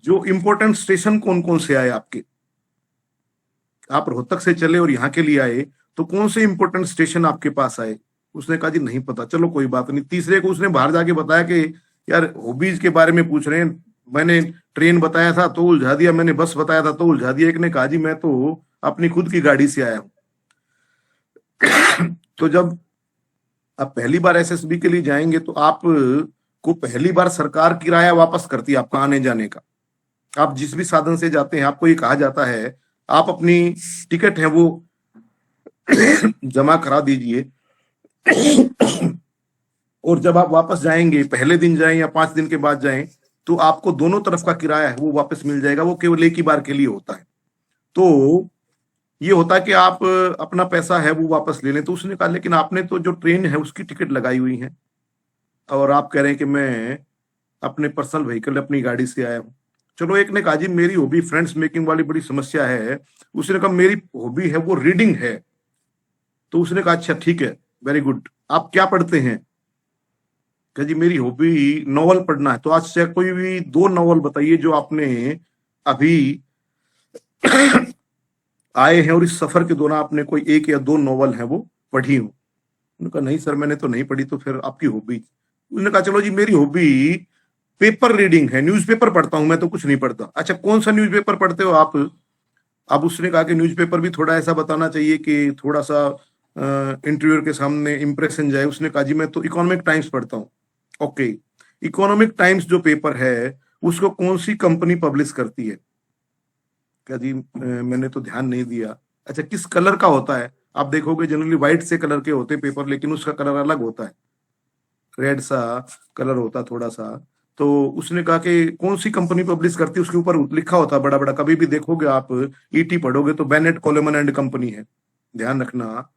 जो इंपॉर्टेंट स्टेशन कौन कौन से आए आपके? आप रोहतक से चले और यहाँ के लिए आए, तो कौन से इंपॉर्टेंट स्टेशन आपके पास आए? उसने कहा जी नहीं पता। चलो कोई बात नहीं। तीसरे को उसने बाहर जाके बताया कि यार हॉबीज के बारे में पूछ रहे हैं, मैंने ट्रेन बताया था तो उलझा दिया, मैंने बस बताया था तो उलझा दिया। एक ने कहा जी मैं तो अपनी खुद की गाड़ी से आया हूं। तो जब आप पहली बार एसएसबी के लिए जाएंगे तो आप को पहली बार सरकार किराया वापस करती है आपका आने जाने का। आप जिस भी साधन से जाते हैं आपको ये कहा जाता है आप अपनी टिकट है वो जमा करा दीजिए, और जब आप वापस जाएंगे, पहले दिन जाएं या 5 दिन के बाद जाएं, तो आपको दोनों तरफ का किराया है वो वापस मिल जाएगा। वो केवल एक ही बार के लिए होता है। तो ये होता है कि आप अपना पैसा है वो वापस ले लें। तो उसने कहा लेकिन आपने तो जो ट्रेन है उसकी टिकट लगाई हुई है और आप कह रहे हैं कि मैं अपने पर्सनल व्हीकल अपनी गाड़ी से आया हूँ। चलो एक ने कहा जी मेरी हॉबी फ्रेंड्स मेकिंग वाली बड़ी समस्या है। उसने कहा मेरी हॉबी है वो रीडिंग है। तो उसने कहा अच्छा ठीक है, वेरी गुड, आप क्या पढ़ते हैं? कहा जी मेरी हॉबी नॉवल पढ़ना है। तो आज से कोई भी 2 नॉवल बताइए जो आपने अभी आए हैं और इस सफर के दौरान आपने कोई 1 या 2 नॉवल है वो पढ़ी हो। उन्होंने कहा नहीं सर मैंने तो नहीं पढ़ी। तो फिर आपकी हॉबी? उन्होंने कहा चलो जी मेरी हॉबी पेपर रीडिंग है, न्यूज़पेपर पढ़ता हूं, मैं तो कुछ नहीं पढ़ता। अच्छा कौन सा न्यूज़पेपर पढ़ते हो आप? अब उसने कहा कि न्यूज़पेपर भी थोड़ा ऐसा बताना चाहिए कि थोड़ा सा इंटरव्यूअर के सामने इंप्रेशन जाए। उसने कहा जी मैं तो इकोनॉमिक टाइम्स पढ़ता हूँ। ओके, इकोनॉमिक टाइम्स जो पेपर है उसको कौन सी कंपनी पब्लिश करती है? क्या जी मैंने तो ध्यान नहीं दिया। अच्छा किस कलर का होता है? आप देखोगे जनरली व्हाइट से कलर के होते हैं पेपर, लेकिन उसका कलर अलग होता है, रेड सा कलर होता है थोड़ा सा। तो उसने कहा कि कौन सी कंपनी पब्लिश करती है, उसके ऊपर लिखा होता है बड़ा बड़ा, कभी भी देखोगे आप ईटी पढ़ोगे तो बेनेट कोलेमन एंड कंपनी है, ध्यान रखना।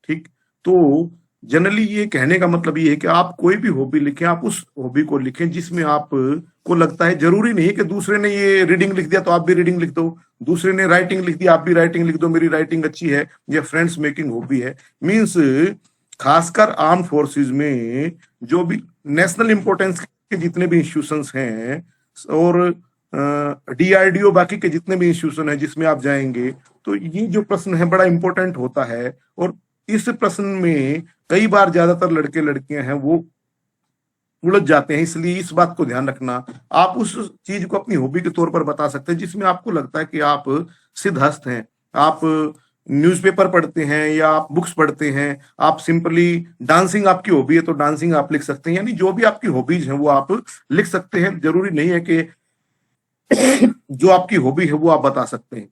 ठीक, तो जनरली ये कहने का मतलब ये है कि आप कोई भी हॉबी लिखें, आप उस हॉबी को लिखें जिसमें आप को लगता है, जरूरी नहीं है कि दूसरे ने ये रीडिंग लिख दिया तो आप भी रीडिंग लिख दो, दूसरे ने राइटिंग लिख दिया आप भी राइटिंग लिख दो, मेरी राइटिंग अच्छी है, ये फ्रेंड्स मेकिंग हॉबी है। मींस खासकर आर्म फोर्सेस में जो भी नेशनल इंपॉर्टेंस के जितने भी इंस्टीट्यूशंस हैं और डीआरडीओ बाकी के जितने भी इंस्टीट्यूशन है जिसमें आप जाएंगे, तो ये जो प्रश्न है बड़ा इंपॉर्टेंट होता है। और इस प्रश्न में कई बार ज्यादातर लड़के लड़कियां हैं वो उलझ जाते हैं। इसलिए इस बात को ध्यान रखना, आप उस चीज को अपनी हॉबी के तौर पर बता सकते हैं जिसमें आपको लगता है कि आप सिद्धहस्त हैं। आप न्यूज़पेपर पढ़ते हैं या आप बुक्स पढ़ते हैं, आप सिंपली डांसिंग आपकी हॉबी है तो डांसिंग आप लिख सकते हैं। यानी जो भी आपकी हॉबीज हैं वो आप लिख सकते हैं, जरूरी नहीं है कि जो आपकी हॉबी है वो आप बता सकते हैं।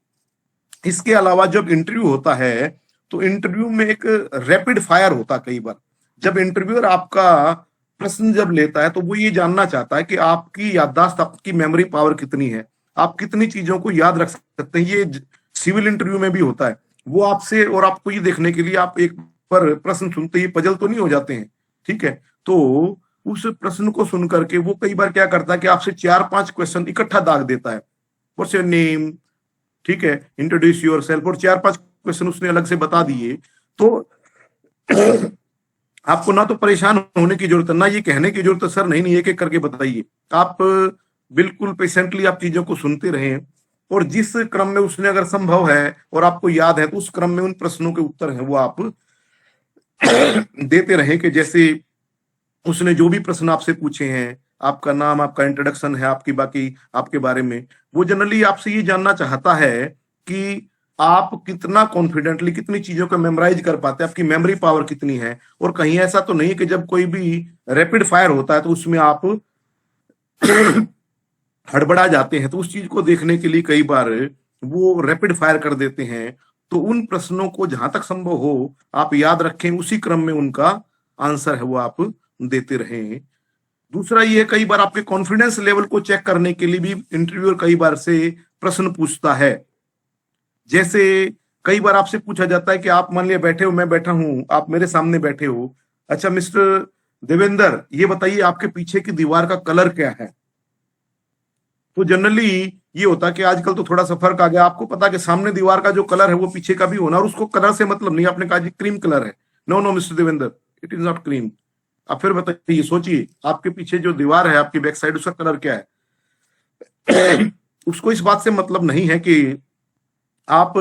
इसके अलावा जब इंटरव्यू होता है तो इंटरव्यू में एक रैपिड फायर होता है। कई बार जब इंटरव्यूअर आपका प्रश्न जब लेता है तो वो ये जानना चाहता है कि आपकी याददाश्त, आपकी मेमोरी पावर कितनी है, आप कितनी चीजों को याद रख सकते हैं। ये सिविल इंटरव्यू में भी होता है। वो आपसे, और आपको ये देखने के लिए आप एक पर प्रश्न सुनते ही पजल तो नहीं हो जाते हैं, ठीक है? तो उस प्रश्न को सुन करके वो कई बार क्या करता है कि आपसे 4-5 क्वेश्चन इकट्ठा दाग देता है। व्हाट्स योर नेम, ठीक है, इंट्रोड्यूस योर सेल्फ, और 4-5 क्वेश्चन उसने अलग से बता दिए। तो आपको ना तो परेशान होने की जरूरत है, ना ये कहने की जरूरत है सर नहीं एक एक करके बताइए। आप बिल्कुल पेशेंटली आप चीजों को सुनते रहें, और जिस क्रम में उसने अगर संभव है और आपको याद है तो उस क्रम में उन प्रश्नों के उत्तर हैं वो आप देते रहें। कि जैसे उसने जो भी प्रश्न आपसे पूछे हैं, आपका नाम, आपका इंट्रोडक्शन है, आपकी बाकी आपके बारे में, वो जनरली आपसे ये जानना चाहता है कि आप कितना कॉन्फिडेंटली कितनी चीजों को मेमोराइज कर पाते हैं, आपकी मेमोरी पावर कितनी है। और कहीं ऐसा तो नहीं कि जब कोई भी रैपिड फायर होता है तो उसमें आप हड़बड़ा जाते हैं। तो उस चीज को देखने के लिए कई बार वो रैपिड फायर कर देते हैं। तो उन प्रश्नों को जहां तक संभव हो आप याद रखें, उसी क्रम में उनका आंसर है वो आप देते रहें। दूसरा ये कई बार आपके कॉन्फिडेंस लेवल को चेक करने के लिए भी इंटरव्यूअर कई बार से प्रश्न पूछता है। जैसे कई बार आपसे पूछा जाता है कि आप मान लिया बैठे हो, मैं बैठा हूं, आप मेरे सामने बैठे हो, अच्छा मिस्टर देवेंद्र ये बताइए आपके पीछे की दीवार का कलर क्या है। तो जनरली ये होता है कि आजकल तो थोड़ा सा फर्क आ गया, आपको पता कि सामने दीवार का जो कलर है वो पीछे का भी होना, और उसको कलर से मतलब नहीं। आपने कहा जी क्रीम कलर है, no no mister Devendra it is not cream. अब फिर बताइए, सोचिए आपके पीछे जो दीवार है आपकी बैक साइड, उसका कलर क्या है। उसको इस बात से मतलब नहीं है कि आप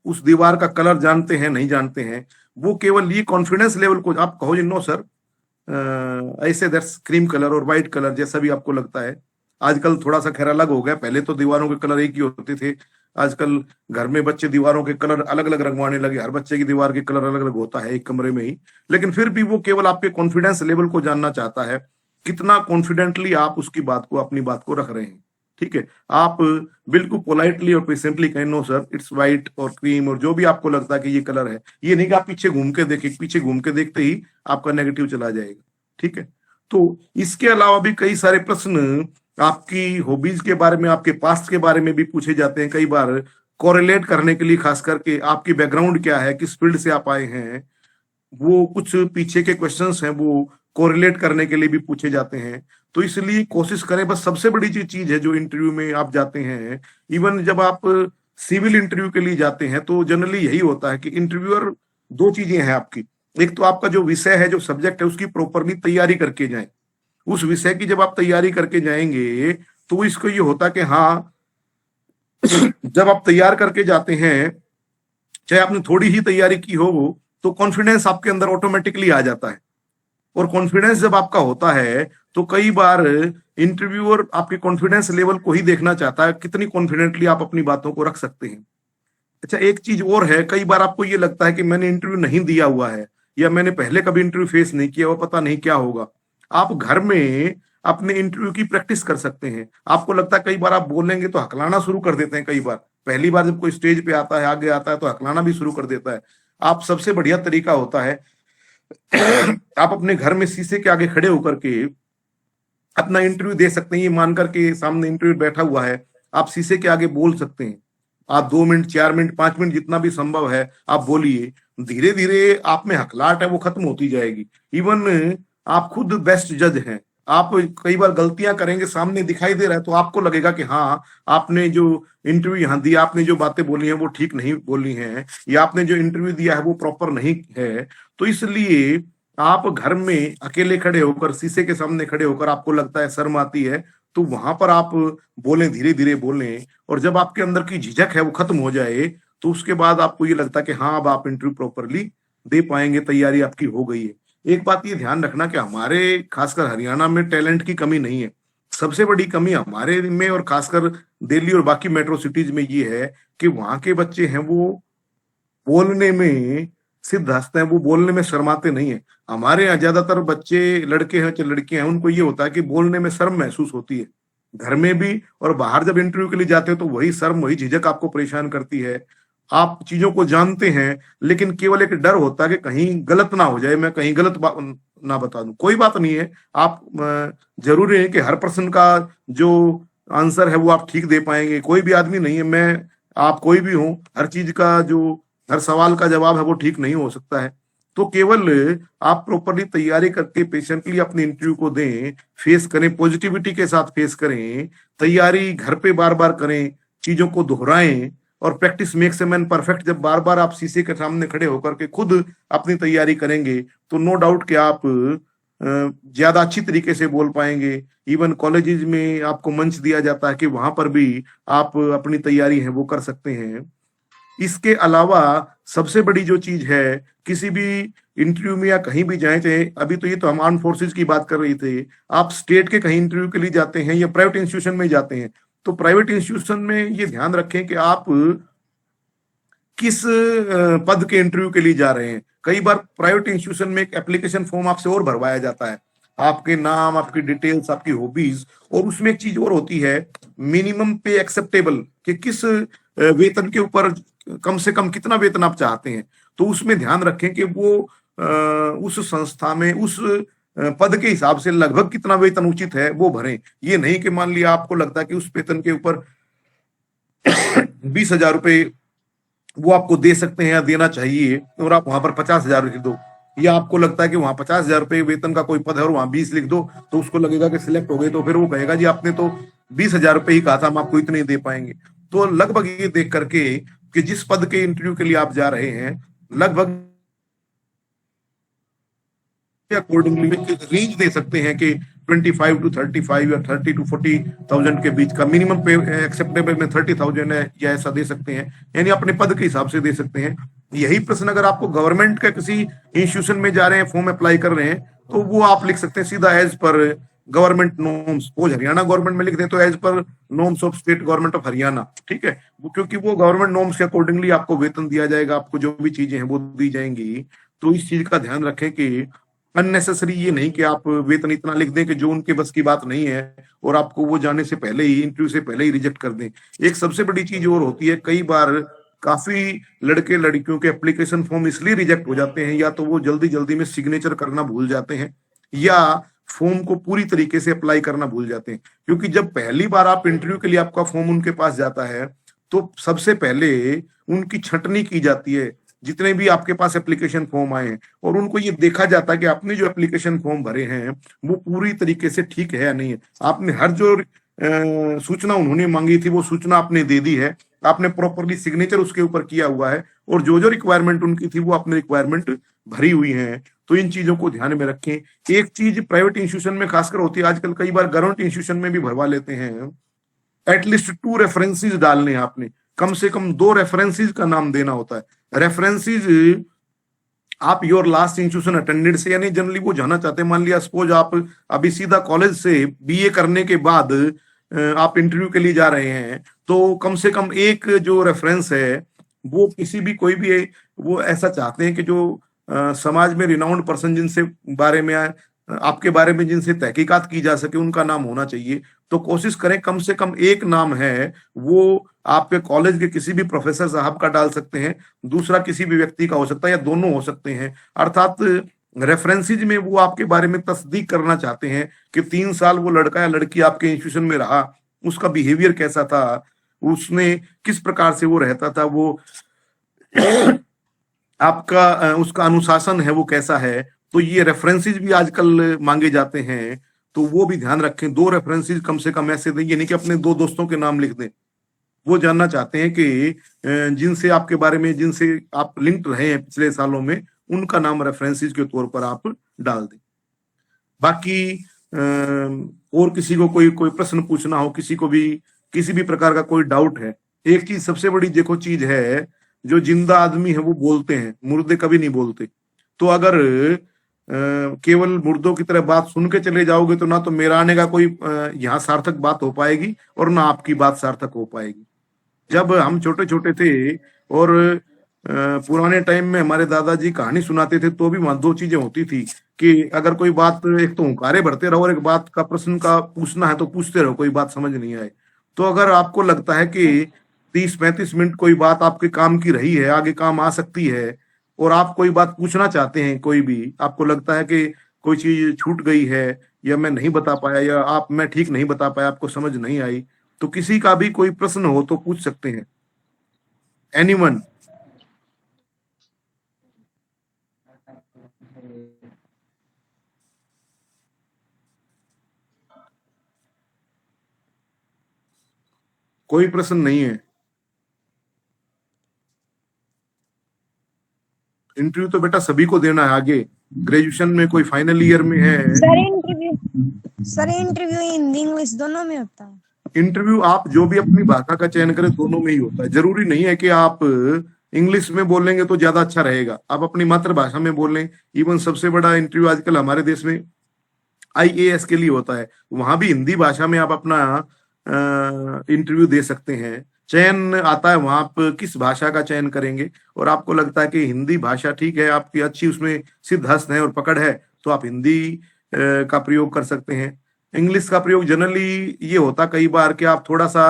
उस दीवार का कलर जानते हैं नहीं जानते हैं, वो केवल ये कॉन्फिडेंस लेवल को आप कहो जी नो सर ऐसे दैट्स क्रीम कलर और व्हाइट कलर जैसा भी आपको लगता है। आजकल थोड़ा सा खैर अलग हो गया, पहले तो दीवारों के कलर एक ही होते थे, आजकल घर में बच्चे दीवारों के कलर अलग अलग रंगवाने लगे, हर बच्चे की दीवार के कलर अलग अलग होता है एक कमरे में ही। लेकिन फिर भी वो केवल आपके कॉन्फिडेंस लेवल को जानना चाहता है, कितना कॉन्फिडेंटली आप उसकी बात को अपनी बात को रख रहे हैं। ठीक है, आप बिल्कुल पोलाइटली और पेशेंटली कहें नो सर इट्स व्हाइट और क्रीम और जो भी आपको लगता है कि ये कलर है। ये नहीं कि आप पीछे घूम के देखें, पीछे घूम के देखते ही आपका नेगेटिव चला जाएगा। ठीक है, तो इसके अलावा भी कई सारे प्रश्न आपकी हॉबीज के बारे में, आपके पास्ट के बारे में भी पूछे जाते हैं कई बार, कोरिलेट करने के लिए, खास करके आपकी बैकग्राउंड क्या है, किस फील्ड से आप आए हैं, वो कुछ पीछे के क्वेश्चंस हैं वो कोरिलेट करने के लिए भी पूछे जाते हैं। तो इसलिए कोशिश करें, बस सबसे बड़ी जो चीज है जो इंटरव्यू में आप जाते हैं, इवन जब आप सिविल इंटरव्यू के लिए जाते हैं तो जनरली यही होता है कि इंटरव्यूअर दो चीजें हैं आपकी, एक तो आपका जो विषय है, जो सब्जेक्ट है, उसकी प्रॉपरली तैयारी करके जाएं। उस विषय की जब आप तैयारी करके जाएंगे तो इसको ये होता कि हाँ जब आप तैयार करके जाते हैं, चाहे आपने थोड़ी ही तैयारी की हो, तो कॉन्फिडेंस आपके अंदर ऑटोमेटिकली आ जाता है। और कॉन्फिडेंस जब आपका होता है तो कई बार इंटरव्यूअर आपके कॉन्फिडेंस लेवल को ही देखना चाहता है, कितनी कॉन्फिडेंटली आप अपनी बातों को रख सकते हैं। अच्छा, एक चीज और है, कई बार आपको ये लगता है कि मैंने इंटरव्यू नहीं दिया हुआ है या मैंने पहले कभी इंटरव्यू फेस नहीं किया, वो पता नहीं क्या होगा। आप घर में अपने इंटरव्यू की प्रैक्टिस कर सकते हैं। आपको लगता है कई बार आप बोलेंगे तो हकलाना शुरू कर देते हैं, कई बार पहली बार जब कोई स्टेज पे आता है, आगे आता है, तो हकलाना भी शुरू कर देता है। आप सबसे बढ़िया तरीका होता है आप अपने घर में शीशे के आगे खड़े होकर के अपना इंटरव्यू दे सकते हैं। ये मान करके सामने इंटरव्यू बैठा हुआ है, आप शीशे के आगे बोल सकते हैं। आप 2 मिनट, 4 मिनट, 5 मिनट जितना भी संभव है आप बोलिए। धीरे धीरे आप में हकलाहट है वो खत्म होती जाएगी। इवन आप खुद बेस्ट जज हैं, आप कई बार गलतियां करेंगे, सामने दिखाई दे रहा है तो आपको लगेगा कि हाँ आपने जो इंटरव्यू यहाँ दिया, आपने जो बातें बोली हैं वो ठीक नहीं बोली हैं, या आपने जो इंटरव्यू दिया है वो प्रॉपर नहीं है। तो इसलिए आप घर में अकेले खड़े होकर, शीशे के सामने खड़े होकर आपको लगता है शर्म आती है, तो वहां पर आप बोलें, धीरे धीरे बोलें। और जब आपके अंदर की झिझक है वो खत्म हो जाए तो उसके बाद आपको ये लगता है कि हाँ अब आप इंटरव्यू प्रॉपरली दे पाएंगे, तैयारी आपकी हो गई है। एक बात ये ध्यान रखना कि हमारे खासकर हरियाणा में टैलेंट की कमी नहीं है। सबसे बड़ी कमी हमारे में और खासकर दिल्ली और बाकी मेट्रो सिटीज में ये है कि वहां के बच्चे हैं वो बोलने में सिद्ध हस्त हैं, वो बोलने में शर्माते नहीं है। हमारे यहाँ ज्यादातर बच्चे, लड़के हैं चाहे लड़कियां हैं, उनको ये होता है कि बोलने में शर्म महसूस होती है, घर में भी और बाहर जब इंटरव्यू के लिए जाते हो तो वही शर्म, वही झिझक आपको परेशान करती है। आप चीजों को जानते हैं लेकिन केवल एक डर होता है कि कहीं गलत ना हो जाए, मैं कहीं गलत बात ना बता दूं। कोई बात नहीं है, आप जरूरी है कि हर प्रश्न का जो आंसर है वो आप ठीक दे पाएंगे, कोई भी आदमी नहीं है, मैं आप कोई भी हो, हर चीज का जो हर सवाल का जवाब है वो ठीक नहीं हो सकता है। तो केवल आप प्रॉपरली तैयारी करके पेशेंटली अपने इंटरव्यू को दें, फेस करें, पॉजिटिविटी के साथ फेस करें, तैयारी घर पे बार बार करें, चीजों को दोहराएं, और practice makes a man perfect. जब बार बार आप शीशे के सामने खड़े होकर के खुद अपनी तैयारी करेंगे तो नो डाउट कि आप ज्यादा अच्छी तरीके से बोल पाएंगे। इवन कॉलेजेस में आपको मंच दिया जाता है कि वहां पर भी आप अपनी तैयारी है वो कर सकते हैं। इसके अलावा सबसे बड़ी जो चीज है, किसी भी इंटरव्यू में या कहीं भी जाए, चाहे अभी तो ये तो हम आर्म फोर्सेज की बात कर रही थे, आप स्टेट के कहीं इंटरव्यू के लिए जाते हैं या प्राइवेट इंस्टीट्यूशन में जाते हैं, तो प्राइवेट इंस्टीट्यूशन में ये ध्यान रखें कि आप किस पद के इंटरव्यू के लिए जा रहे हैं। कई बार प्राइवेट इंस्टीट्यूशन में एक एप्लीकेशन फॉर्म आपसे और भरवाया जाता है, आपके नाम, आपकी डिटेल्स, आपकी हॉबीज, और उसमें एक चीज और होती है, मिनिमम पे एक्सेप्टेबल, कि किस वेतन के ऊपर कम से कम कितना वेतन आप चाहते हैं। तो उसमें ध्यान रखें कि वो उस संस्था में उस पद के हिसाब से लगभग कितना वेतन उचित है वो भरें। ये नहीं कि मान लिया आपको लगता है कि उस वेतन के ऊपर 20,000 रुपए वो आपको दे सकते हैं या देना चाहिए, और आप वहां पर 50,000 लिख दो, या आपको लगता है कि वहां 50,000 रुपए वेतन का कोई पद है और वहां 20 लिख दो, तो उसको लगेगा कि सिलेक्ट हो गए, तो फिर वो कहेगा जी आपने तो 20,000 रुपए ही कहा था, हम आपको इतने ही दे पाएंगे। तो लगभग ये देख करके कि जिस पद के इंटरव्यू के लिए आप जा रहे हैं, लगभग अकॉर्डिंगली रेंज दे सकते हैं कि 25 to 35 या 30 to 40,000 के बीच का मिनिमम पे एक्सेप्टेबल में 30,000 है, या ऐसा दे सकते हैं, यानी अपने पद के हिसाब से दे सकते हैं। यही प्रश्न अगर आपको गवर्नमेंट के किसी इंस्टीट्यूशन में जा रहे हैं, फॉर्म अप्लाई कर रहे हैं, तो वो आप लिख सकते हैं सीधा as per government norms. Suppose Haryana government में लिख दें तो as per norms of state government of Haryana, ठीक है, वो क्योंकि वो गवर्नमेंट नॉर्म्स के अकॉर्डिंगली आपको वेतन दिया जाएगा, आपको जो भी चीजें हैं वो दी जाएंगी। तो इस चीज का ध्यान रखें कि अननेसेसरी ये नहीं कि आप वेतन इतना लिख दें कि जो उनके बस की बात नहीं है, और आपको वो जाने से पहले ही, इंटरव्यू से पहले ही रिजेक्ट कर दें। एक सबसे बड़ी चीज और होती है, कई बार काफी लड़के लड़कियों के एप्लीकेशन फॉर्म इसलिए रिजेक्ट हो जाते हैं, या तो वो जल्दी जल्दी में सिग्नेचर करना भूल जाते हैं, या फॉर्म को पूरी तरीके से अप्लाई करना भूल जाते हैं। क्योंकि जब पहली बार आप इंटरव्यू के लिए आपका फॉर्म उनके पास जाता है, तो सबसे पहले उनकी छंटनी की जाती है, जितने भी आपके पास एप्लीकेशन फॉर्म आए हैं, और उनको ये देखा जाता है कि आपने जो एप्लीकेशन फॉर्म भरे हैं वो पूरी तरीके से ठीक है या नहीं है। आपने हर जो सूचना उन्होंने मांगी थी वो सूचना आपने दे दी है, आपने प्रॉपरली सिग्नेचर उसके ऊपर किया हुआ है, और जो जो रिक्वायरमेंट उनकी थी वो आपने रिक्वायरमेंट भरी हुई है। तो इन चीजों को ध्यान में रखें। एक चीज प्राइवेट इंस्टीट्यूशन में खासकर होती है, आजकल कई बार गवर्नमेंट इंस्टीट्यूशन में भी भरवा लेते हैं, एटलीस्ट 2 रेफरेंसेस डालने हैं आपने, कम से कम 2 रेफरेंसेस का नाम देना होता है। रेफरेंसेस आप योर लास्ट इंस्टीट्यूशन अटेंडेड से, यानी जनरली वो जाना चाहते हैं, मान लिया सपोज आप अभी सीधा कॉलेज से बीए करने के बाद आप इंटरव्यू के लिए जा रहे हैं, तो कम से कम एक जो रेफरेंस है वो किसी भी कोई भी वो ऐसा चाहते हैं कि जो समाज में रिनाउंड पर्सन जिनसे बारे में आपके बारे में जिनसे तहकीकात की जा सके उनका नाम होना चाहिए। तो कोशिश करें कम से कम एक नाम है वो आपके कॉलेज के किसी भी प्रोफेसर साहब का डाल सकते हैं, दूसरा किसी भी व्यक्ति का हो सकता है, या दोनों हो सकते हैं। अर्थात रेफरेंसेज में वो आपके बारे में तस्दीक करना चाहते हैं कि 3 साल वो लड़का या लड़की आपके इंस्टीट्यूशन में रहा, उसका बिहेवियर कैसा था, उसने किस प्रकार से वो रहता था, वो आपका उसका अनुशासन है वो कैसा है। तो ये रेफरेंसेस भी आजकल मांगे जाते हैं, तो वो भी ध्यान रखें। 2 रेफरेंसेस कम से कम ऐसे दें, ये नहीं कि अपने 2 दोस्तों के नाम लिख दें। वो जानना चाहते हैं कि जिनसे आपके बारे में, जिनसे आप लिंक्ड रहे हैं पिछले सालों में, उनका नाम रेफरेंसेस के तौर पर आप डाल दें। बाकी और किसी को कोई कोई प्रश्न पूछना हो, किसी को भी किसी भी प्रकार का कोई डाउट है, एक चीज सबसे बड़ी देखो चीज है, जो जिंदा आदमी है वो बोलते हैं, मुर्दे कभी नहीं बोलते। तो अगर केवल मुर्दों की तरह बात सुन के चले जाओगे तो ना तो मेरा आने का कोई यहाँ सार्थक बात हो पाएगी, और ना आपकी बात सार्थक हो पाएगी। जब हम छोटे छोटे थे और पुराने टाइम में हमारे दादाजी कहानी सुनाते थे, तो भी वहां 2 चीजें होती थी कि अगर कोई बात, एक तो हुंकारे भरते रहो, और एक बात का प्रश्न का पूछना है तो पूछते रहो, कोई बात समझ नहीं आए। तो अगर आपको लगता है कि 30-35 मिनट कोई बात आपके काम की रही है, आगे काम आ सकती है, और आप कोई बात पूछना चाहते हैं, कोई भी आपको लगता है कि कोई चीज छूट गई है, या मैं नहीं बता पाया, या मैं ठीक नहीं बता पाया, आपको समझ नहीं आई, तो किसी का भी कोई प्रश्न हो तो पूछ सकते हैं। एनीवन। कोई प्रश्न नहीं है। इंटरव्यू तो बेटा सभी को देना है आगे, ग्रेजुएशन में कोई फाइनल ईयर में है। सर इंटरव्यू हिंदी इंग्लिश दोनों में होता है। इंटरव्यू आप जो भी अपनी भाषा का चयन करें दोनों में ही होता है। जरूरी नहीं है कि आप इंग्लिश में बोलेंगे तो ज्यादा अच्छा रहेगा, आप अपनी मातृभाषा में बोलें। इवन सबसे बड़ा इंटरव्यू आजकल हमारे देश में IAS के लिए होता है, वहां भी हिंदी भाषा में आप अपना इंटरव्यू दे सकते हैं। चयन आता है वहां आप किस भाषा का चयन करेंगे, और आपको लगता है कि हिंदी भाषा ठीक है, आपकी अच्छी उसमें सिद्धहस्त है और पकड़ है, तो आप हिंदी का प्रयोग कर सकते हैं। इंग्लिश का प्रयोग जनरली ये होता कई बार कि आप थोड़ा सा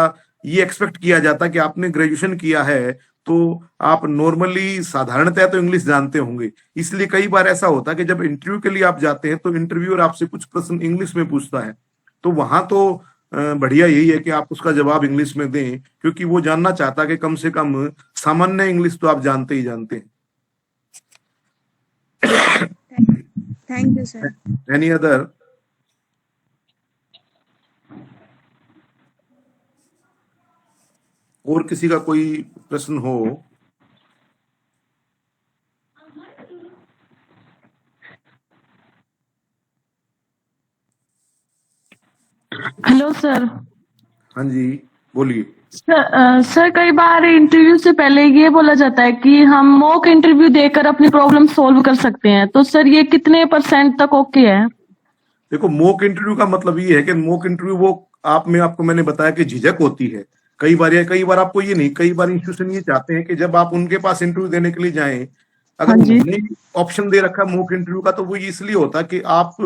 ये एक्सपेक्ट किया जाता कि आपने ग्रेजुएशन किया है तो आप नॉर्मली साधारणतः तो इंग्लिश जानते होंगे, इसलिए कई बार ऐसा होता है कि जब इंटरव्यू के लिए आप जाते हैं तो इंटरव्यूअर आपसे कुछ प्रश्न इंग्लिश में पूछता है, तो वहां तो बढ़िया यही है कि आप उसका जवाब इंग्लिश में दें, क्योंकि वो जानना चाहता है कि कम से कम सामान्य इंग्लिश तो आप जानते ही जानते हैं। Thank you sir. Any other? और किसी का कोई प्रश्न हो? Hello sir. हाँ जी बोलिए। सर कई बार इंटरव्यू से पहले ये बोला जाता है कि हम मॉक इंटरव्यू देकर अपनी प्रॉब्लम सोल्व कर सकते हैं, तो सर ये कितने % तक ओके है? देखो, मॉक इंटरव्यू का मतलब ये है कि मॉक इंटरव्यू वो आपको मैंने बताया कि झिझक होती है कई बार आपको ये नहीं, कई बार इंस्टीट्यूशन ये चाहते हैं कि जब आप उनके पास इंटरव्यू देने के लिए जाएं, अगर हाँ जी। उन्होंने ऑप्शन दे रखा मॉक इंटरव्यू का, तो वो इसलिए होता कि आप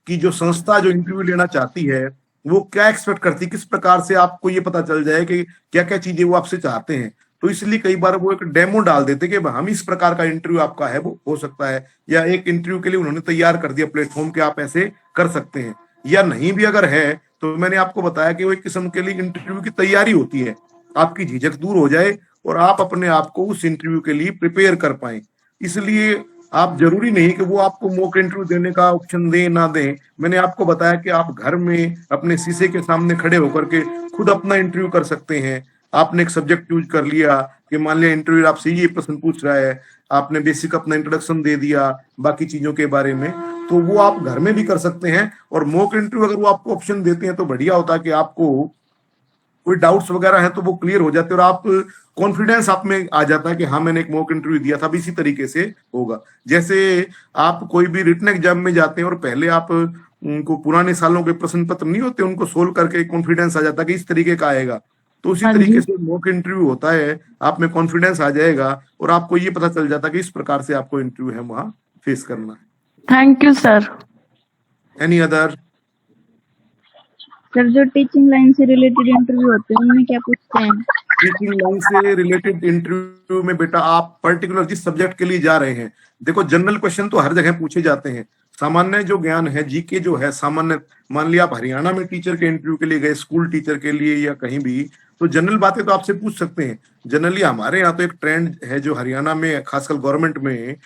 की जो संस्था जो इंटरव्यू लेना चाहती है वो क्या एक्सपेक्ट करती है, किस प्रकार से आपको ये पता चल जाए कि क्या क्या चीजें वो आपसे चाहते हैं। तो इसलिए कई बार वो एक डेमो डाल देते कि हम इस प्रकार का इंटरव्यू आपका है वो हो सकता है, या एक इंटरव्यू के लिए उन्होंने तैयार कर दिया प्लेटफॉर्म के आप ऐसे कर सकते हैं, या नहीं भी अगर है तो मैंने आपको बताया कि वो एक किस्म के लिए इंटरव्यू की तैयारी होती है, आपकी झिझक दूर हो जाए और आप अपने आप को उस इंटरव्यू के लिए प्रिपेयर कर पाए। इसलिए आप जरूरी नहीं कि वो आपको मॉक इंटरव्यू देने का ऑप्शन दें ना दें। मैंने आपको बताया कि आप घर में अपने शीशे के सामने खड़े होकर के खुद अपना इंटरव्यू कर सकते हैं। आपने एक सब्जेक्ट चूज कर लिया कि मान लिया इंटरव्यू आपसे ये प्रश्न पूछ रहा है, आपने बेसिक अपना इंट्रोडक्शन दे दिया बाकी चीजों के बारे में, तो वो आप घर में भी कर सकते हैं। और मॉक इंटरव्यू अगर वो आपको ऑप्शन देते हैं तो बढ़िया होता है कि आपको कोई डाउट्स वगैरह है तो वो क्लियर हो जाते हैं और आप कॉन्फिडेंस आप में आ जाता है कि हाँ मैंने एक मॉक इंटरव्यू दिया था। अब इसी तरीके से होगा जैसे आप कोई भी रिटन एग्जाम में जाते हैं और पहले आप उनको पुराने सालों के प्रश्न पत्र नहीं होते उनको सोल्व करके कॉन्फिडेंस आ जाता है कि इस तरीके का आएगा, तो उसी हाँ तरीके जी। से मॉक इंटरव्यू होता है, आप में कॉन्फिडेंस आ जाएगा और आपको ये पता चल जाता है कि इस प्रकार से आपको इंटरव्यू है वहां फेस करना है। Thank you sir. Any other? Sir जो टीचिंग लाइन से रिलेटेड इंटरव्यू होते हैं उनमें क्या पूछते हैं? टीचिंग लाइन से रिलेटेड इंटरव्यू में बेटा आप पर्टिकुलर जिस सब्जेक्ट के लिए जा रहे हैं, देखो जनरल क्वेश्चन तो हर जगह पूछे जाते हैं, सामान्य जो ज्ञान है जीके जो है सामान्य, मान लिया आप हरियाणा में टीचर के इंटरव्यू के लिए गए, स्कूल टीचर के लिए या कहीं भी, तो जनरल बातें तो आपसे पूछ सकते हैं। जनरली हमारे यहाँ तो एक ट्रेंड है जो हरियाणा में खासकर गवर्नमेंट में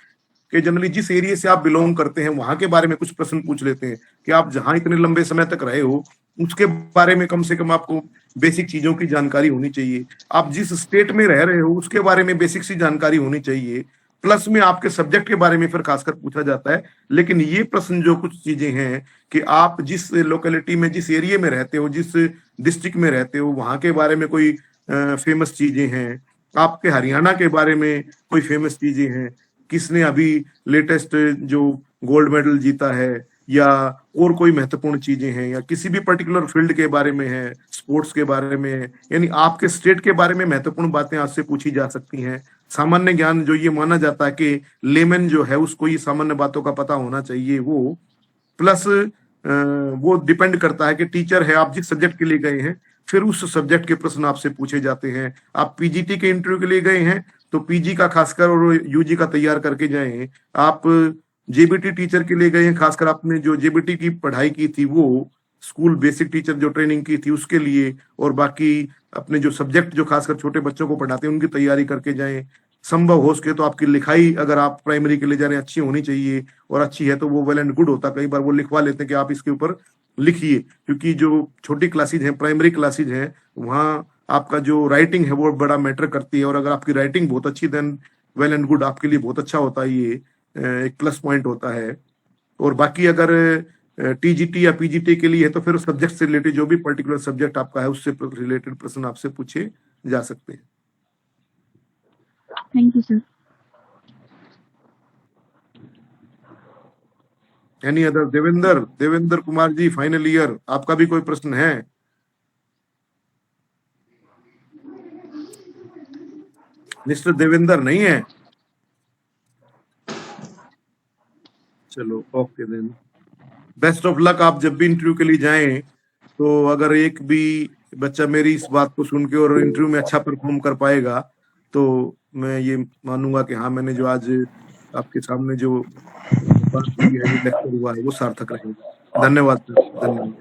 कि जनरली जिस एरिया से आप बिलोंग करते हैं वहां के बारे में कुछ प्रश्न पूछ लेते हैं कि आप जहां इतने लंबे समय तक रहे हो उसके बारे में कम से कम आपको बेसिक चीजों की जानकारी होनी चाहिए, आप जिस स्टेट में रह रहे हो उसके बारे में बेसिक सी जानकारी होनी चाहिए, प्लस में आपके सब्जेक्ट के बारे में फिर खासकर पूछा जाता है। लेकिन ये प्रश्न जो कुछ चीजें हैं कि आप जिस लोकेलिटी में जिस एरिया में रहते हो जिस डिस्ट्रिक्ट में रहते हो वहां के बारे में कोई फेमस चीजें हैं, आपके हरियाणा के बारे में कोई फेमस चीजें हैं, किसने अभी लेटेस्ट जो गोल्ड मेडल जीता है या और कोई महत्वपूर्ण चीजें हैं या किसी भी पर्टिकुलर फील्ड के बारे में है, स्पोर्ट्स के बारे में है, यानी आपके स्टेट के बारे में महत्वपूर्ण बातें आपसे पूछी जा सकती हैं। सामान्य ज्ञान जो ये माना जाता है कि लेमन जो है उसको ये सामान्य बातों का पता होना चाहिए वो, प्लस वो डिपेंड करता है कि टीचर है आप जिस सब्जेक्ट के लिए गए हैं फिर उस सब्जेक्ट के प्रश्न आपसे पूछे जाते हैं। आप पीजीटी के इंटरव्यू के लिए गए हैं तो पीजी का खासकर और यूजी का तैयार करके जाएं, आप जेबीटी टीचर के लिए गए हैं खासकर आपने जो जेबीटी की पढ़ाई की थी वो स्कूल बेसिक टीचर जो ट्रेनिंग की थी उसके लिए, और बाकी अपने जो सब्जेक्ट जो खासकर छोटे बच्चों को पढ़ाते हैं उनकी तैयारी करके जाएं। संभव हो सके तो आपकी लिखाई अगर आप प्राइमरी के लिए जा रहे हैं अच्छी होनी चाहिए, और अच्छी है तो वो वेल एंड गुड होता, कई बार वो लिखवा लेते हैं कि आप इसके ऊपर लिखिए, क्योंकि जो छोटी क्लासेज हैं, प्राइमरी क्लासेज हैं, वहाँ आपका जो राइटिंग है वो बड़ा मैटर करती है, और अगर आपकी राइटिंग बहुत अच्छी, देन वेल एंड गुड, आपके लिए बहुत अच्छा होता है, ये एक प्लस पॉइंट होता है। और बाकी अगर टीजीटी या पीजीटी के लिए है तो फिर सब्जेक्ट से रिलेटेड जो भी पर्टिकुलर सब्जेक्ट आपका है उससे रिलेटेड प्रश्न आपसे पूछे जा सकते हैं। Thank you sir. Any other? Devendra, Devendra Kumar ji, final year, आपका भी कोई प्रश्न है? मिस्टर देवेंद्र नहीं है? चलो, okay then, best of luck. आप जब भी इंटरव्यू के लिए जाएं, तो अगर एक भी बच्चा मेरी इस बात को सुन के और इंटरव्यू में अच्छा परफॉर्म कर पाएगा, तो मैं ये मानूंगा कि हाँ, मैंने जो आज आपके सामने जो बात की है, जो लेक्चर हुआ है, वो सार्थक रहेगा। धन्यवाद सर, धन्यवाद।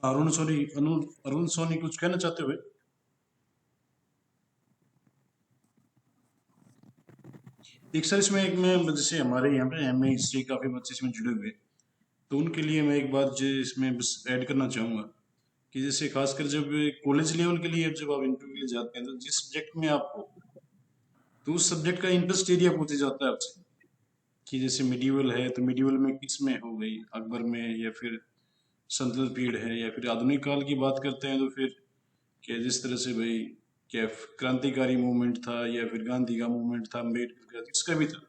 अरुण सोनी कुछ कहना चाहते हुए? एक सर इसमें एक मैं जैसे हमारे यहाँ पे एमए हिस्ट्री काफी बच्चे इसमें जुड़े हुए, तो उनके लिए मैं एक बात जो इसमें बस ऐड करना चाहूंगा कि जैसे खासकर जब कॉलेज लेवल के लिए जब आप इंटरव्यू के लिए जाते हैं, तो जिस सब्जेक्ट में आप हो, तो उस सब्जेक्ट का इंटरेस्ट एरिया पूछा जाता है आपसे, कि जैसे मिडिवल है तो मिडिवल में किस में हो गई, अकबर में, या फिर संतलत पीरियड है, या फिर आधुनिक काल की बात करते हैं तो फिर क्या जिस तरह से भाई क्या क्रांतिकारी मूवमेंट था, या फिर गांधी का मूवमेंट था, अम्बेडकर का, इसका भी था।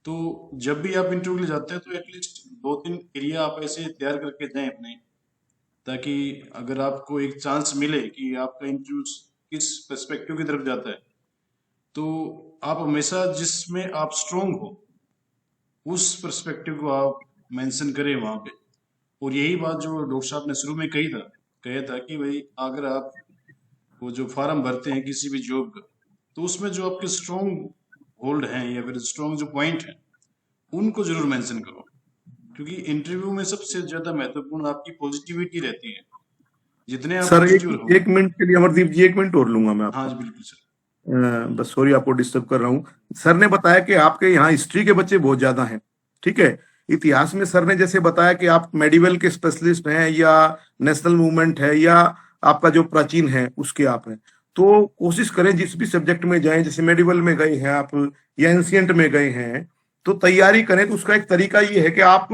तो जब भी आप इंटरव्यू के लिए जाते हैं तो एटलीस्ट 2-3 एरिया आप ऐसे तैयार करके जाएं अपने, ताकि अगर आपको एक चांस मिले कि आपका इंटरव्यू किस पर्सपेक्टिव की तरफ जाता है, तो आप हमेशा जिसमें आप स्ट्रोंग हो उस पर्सपेक्टिव को आप मेंशन करें वहां पे। और यही बात जो डॉक्टर साहब ने शुरू में कहा था कि भाई अगर आप वो जो फॉर्म भरते हैं किसी भी जॉब का, तो उसमें जो आपके स्ट्रोंग होल्ड हैं या फिर स्ट्रोंग जो पॉइंट हैं, उनको जरूर मेंशन करो, क्योंकि इंटरव्यू में सबसे ज्यादा महत्वपूर्ण आपकी पॉजिटिविटी रहती है। जितने आप सर, पॉजिटिव एक रहोगे। एक मिनट के लिए अमरदीप जी, 1 मिनट और लूंगा मैं हाँ आपका। जी बिल्कुल सर। बस सॉरी, आपको डिस्टर्ब कर रहा हूँ। सर ने बताया कि आपके यहाँ हिस्ट्री के बच्चे बहुत ज्यादा हैं, ठीक है। इतिहास में सर ने जैसे बताया कि आप मेडिवल के स्पेशलिस्ट हैं, या नेशनल मूवमेंट है, या आपका जो प्राचीन है उसके आप हैं, तो कोशिश करें जिस भी सब्जेक्ट में जाएं, जैसे मेडिवल में गए हैं आप, या एंशियंट में गए हैं, तो तैयारी करें। तो उसका एक तरीका ये है कि आप